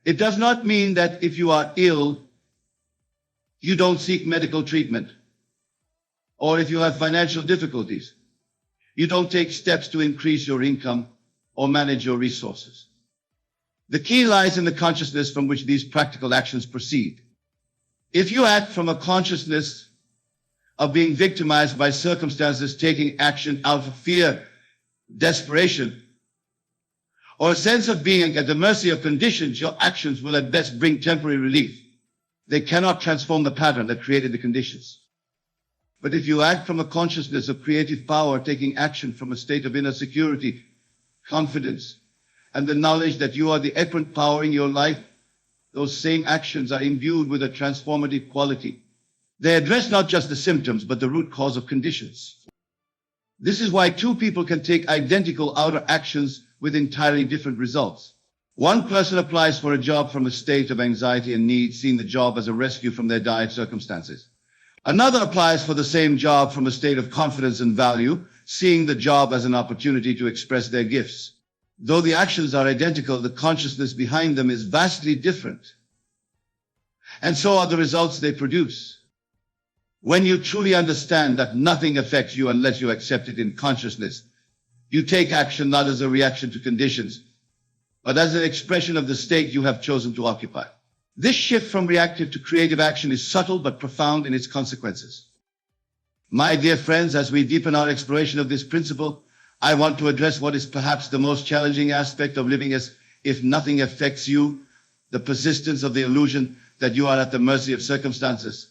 It does not mean that if you are ill, you don't seek medical treatment. Or if you have financial difficulties, you don't take steps to increase your income or manage your resources. The key lies in the consciousness from which these practical actions proceed. If you act from a consciousness of being victimized by circumstances, taking action out of fear, desperation, or a sense of being at the mercy of conditions, your actions will at best bring temporary relief. They cannot transform the pattern that created the conditions. But if you act from a consciousness of creative power, taking action from a state of inner security, confidence, and the knowledge that you are the equant power in your life, those same actions are imbued with a transformative quality. They address not just the symptoms, but the root cause of conditions. This is why two people can take identical outer actions with entirely different results. One person applies for a job from a state of anxiety and need, seeing the job as a rescue from their dire circumstances. Another applies for the same job from a state of confidence and value, seeing the job as an opportunity to express their gifts. Though the actions are identical, the consciousness behind them is vastly different. And so are the results they produce. When you truly understand that nothing affects you unless you accept it in consciousness, you take action not as a reaction to conditions, but as an expression of the state you have chosen to occupy. This shift from reactive to creative action is subtle but profound in its consequences. My dear friends, as we deepen our exploration of this principle, I want to address what is perhaps the most challenging aspect of living as if nothing affects you, the persistence of the illusion that you are at the mercy of circumstances.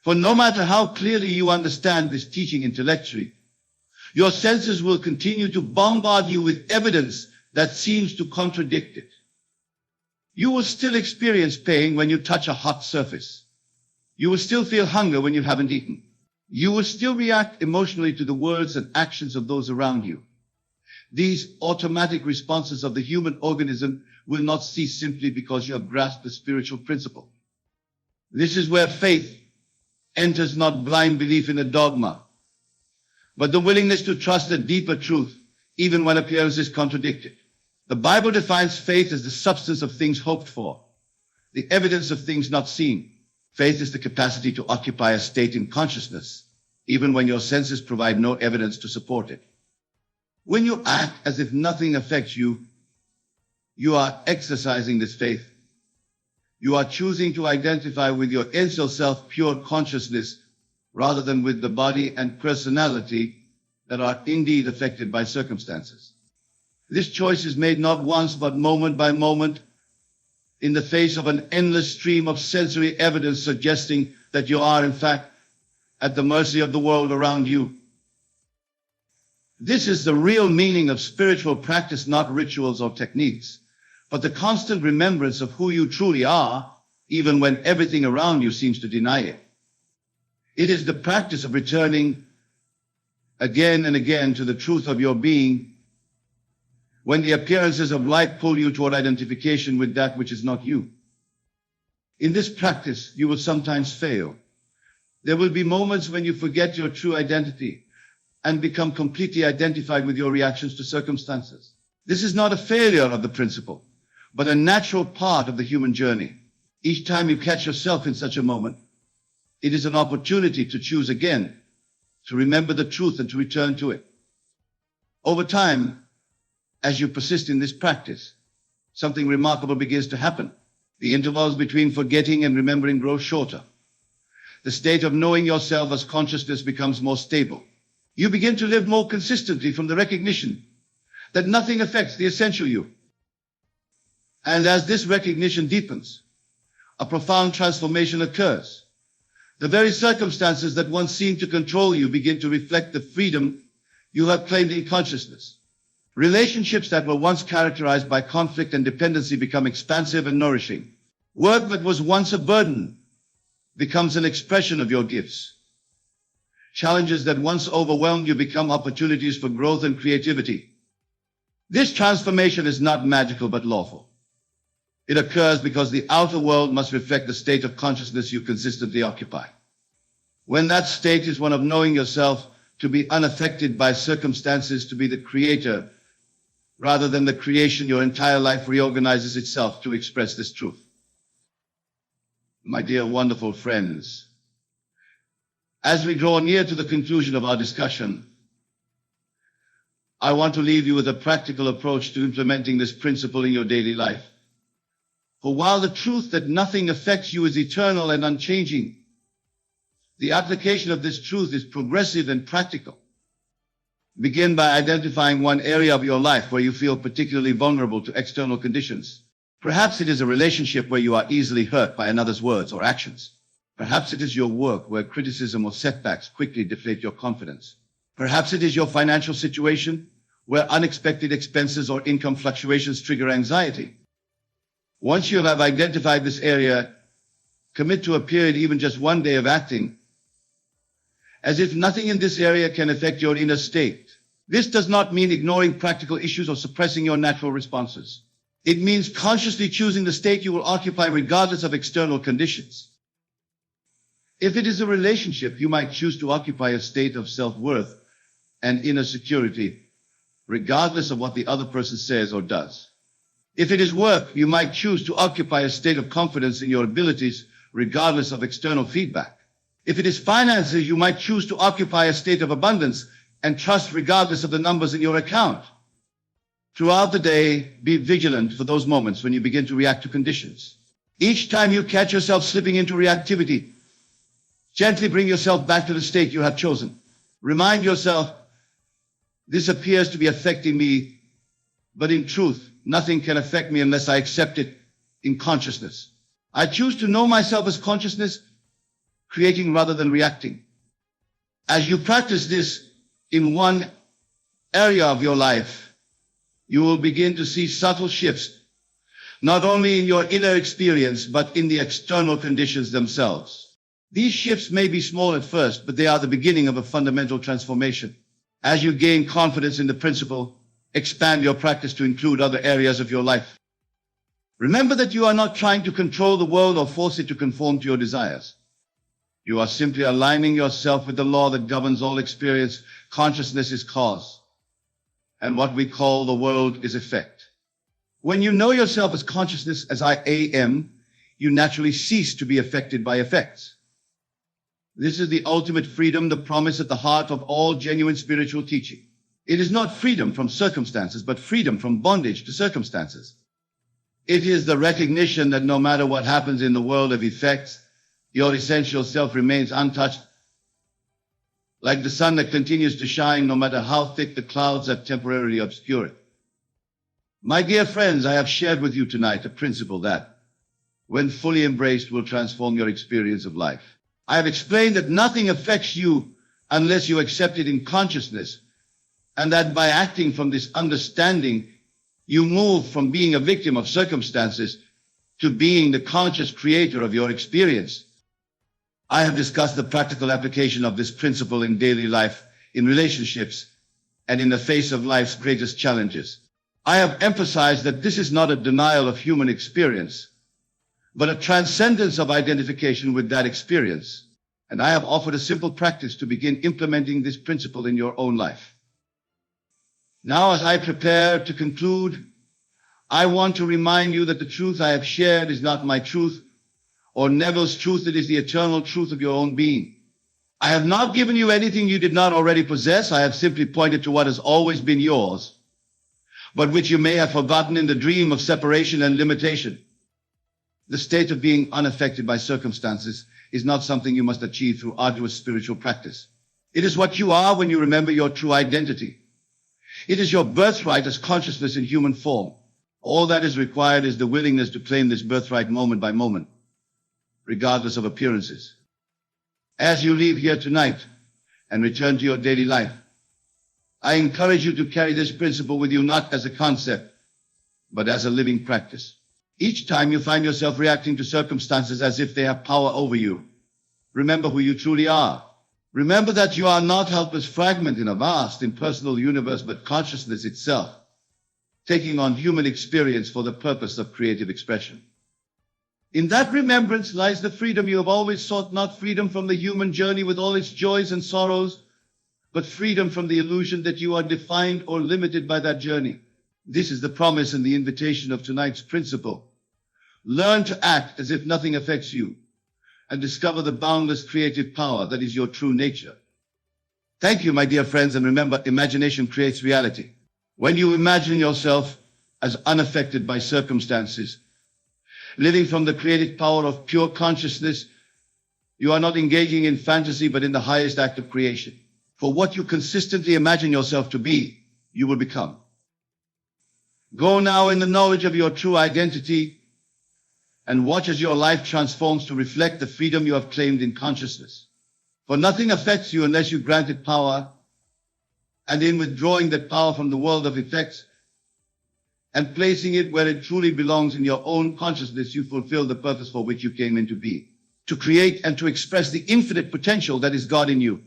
For no matter how clearly you understand this teaching intellectually, your senses will continue to bombard you with evidence that seems to contradict it. You will still experience pain when you touch a hot surface. You will still feel hunger when you haven't eaten. You will still react emotionally to the words and actions of those around you. These automatic responses of the human organism will not cease simply because you have grasped the spiritual principle. This is where faith enters, not blind belief in a dogma, but the willingness to trust a deeper truth, even when appearances contradict it. The Bible defines faith as the substance of things hoped for, the evidence of things not seen. Faith is the capacity to occupy a state in consciousness, even when your senses provide no evidence to support it. When you act as if nothing affects you, you are exercising this faith. You are choosing to identify with your essential self, pure consciousness, rather than with the body and personality that are indeed affected by circumstances. This choice is made not once, but moment by moment, in the face of an endless stream of sensory evidence suggesting that you are, in fact, at the mercy of the world around you. This is the real meaning of spiritual practice, not rituals or techniques, but the constant remembrance of who you truly are, even when everything around you seems to deny it. It is the practice of returning again and again to the truth of your being when the appearances of life pull you toward identification with that which is not you. In this practice, you will sometimes fail. There will be moments when you forget your true identity and become completely identified with your reactions to circumstances. This is not a failure of the principle, but a natural part of the human journey. Each time you catch yourself in such a moment, it is an opportunity to choose again, to remember the truth and to return to it. Over time, as you persist in this practice, something remarkable begins to happen. The intervals between forgetting and remembering grow shorter. The state of knowing yourself as consciousness becomes more stable. You begin to live more consistently from the recognition that nothing affects the essential you. And as this recognition deepens, a profound transformation occurs. The very circumstances that once seemed to control you begin to reflect the freedom you have claimed in consciousness. Relationships that were once characterized by conflict and dependency become expansive and nourishing. Work that was once a burden becomes an expression of your gifts. Challenges that once overwhelmed you become opportunities for growth and creativity. This transformation is not magical but lawful. It occurs because the outer world must reflect the state of consciousness you consistently occupy. When that state is one of knowing yourself to be unaffected by circumstances, to be the creator, rather than the creation, your entire life reorganizes itself to express this truth. My dear wonderful friends, as we draw near to the conclusion of our discussion, I want to leave you with a practical approach to implementing this principle in your daily life. For while the truth that nothing affects you is eternal and unchanging, the application of this truth is progressive and practical. Begin by identifying one area of your life where you feel particularly vulnerable to external conditions. Perhaps it is a relationship where you are easily hurt by another's words or actions. Perhaps it is your work where criticism or setbacks quickly deflate your confidence. Perhaps it is your financial situation where unexpected expenses or income fluctuations trigger anxiety. Once you have identified this area, commit to a period, even just one day, of acting as if nothing in this area can affect your inner state. This does not mean ignoring practical issues or suppressing your natural responses. It means consciously choosing the state you will occupy regardless of external conditions. If it is a relationship, you might choose to occupy a state of self-worth and inner security, regardless of what the other person says or does. If it is work, you might choose to occupy a state of confidence in your abilities, regardless of external feedback. If it is finances, you might choose to occupy a state of abundance and trust regardless of the numbers in your account. Throughout the day, be vigilant for those moments when you begin to react to conditions. Each time you catch yourself slipping into reactivity, gently bring yourself back to the state you have chosen. Remind yourself, this appears to be affecting me, but in truth, nothing can affect me unless I accept it in consciousness. I choose to know myself as consciousness, creating rather than reacting. As you practice this in one area of your life, you will begin to see subtle shifts, not only in your inner experience, but in the external conditions themselves. These shifts may be small at first, but they are the beginning of a fundamental transformation. As you gain confidence in the principle, expand your practice to include other areas of your life. Remember that you are not trying to control the world or force it to conform to your desires. You are simply aligning yourself with the law that governs all experience. Consciousness is cause, and what we call the world is effect. When you know yourself as consciousness, as I am, you naturally cease to be affected by effects. This is the ultimate freedom, the promise at the heart of all genuine spiritual teaching. It is not freedom from circumstances, but freedom from bondage to circumstances. It is the recognition that no matter what happens in the world of effects, your essential self remains untouched, like the sun that continues to shine no matter how thick the clouds that temporarily obscure it. My dear friends, I have shared with you tonight a principle that, when fully embraced, will transform your experience of life. I have explained that nothing affects you unless you accept it in consciousness, and that by acting from this understanding, you move from being a victim of circumstances to being the conscious creator of your experience. I have discussed the practical application of this principle in daily life, in relationships, and in the face of life's greatest challenges. I have emphasized that this is not a denial of human experience, but a transcendence of identification with that experience. And I have offered a simple practice to begin implementing this principle in your own life. Now, as I prepare to conclude, I want to remind you that the truth I have shared is not my truth or Neville's truth. It is the eternal truth of your own being. I have not given you anything you did not already possess. I have simply pointed to what has always been yours, but which you may have forgotten in the dream of separation and limitation. The state of being unaffected by circumstances is not something you must achieve through arduous spiritual practice. It is what you are when you remember your true identity. It is your birthright as consciousness in human form. All that is required is the willingness to claim this birthright moment by moment, regardless of appearances. As you leave here tonight and return to your daily life, I encourage you to carry this principle with you not as a concept, but as a living practice. Each time you find yourself reacting to circumstances as if they have power over you, remember who you truly are. Remember that you are not a helpless fragment in a vast, impersonal universe, but consciousness itself, taking on human experience for the purpose of creative expression. In that remembrance lies the freedom you have always sought, not freedom from the human journey with all its joys and sorrows, but freedom from the illusion that you are defined or limited by that journey. This is the promise and the invitation of tonight's principle. Learn to act as if nothing affects you and discover the boundless creative power that is your true nature. Thank you, my dear friends, and remember, imagination creates reality. When you imagine yourself as unaffected by circumstances, living from the creative power of pure consciousness, you are not engaging in fantasy, but in the highest act of creation. For what you consistently imagine yourself to be, you will become. Go now in the knowledge of your true identity and watch as your life transforms to reflect the freedom you have claimed in consciousness. For nothing affects you unless you grant it power, and in withdrawing that power from the world of effects and placing it where it truly belongs in your own consciousness, you fulfill the purpose for which you came into being, to create and to express the infinite potential that is God in you.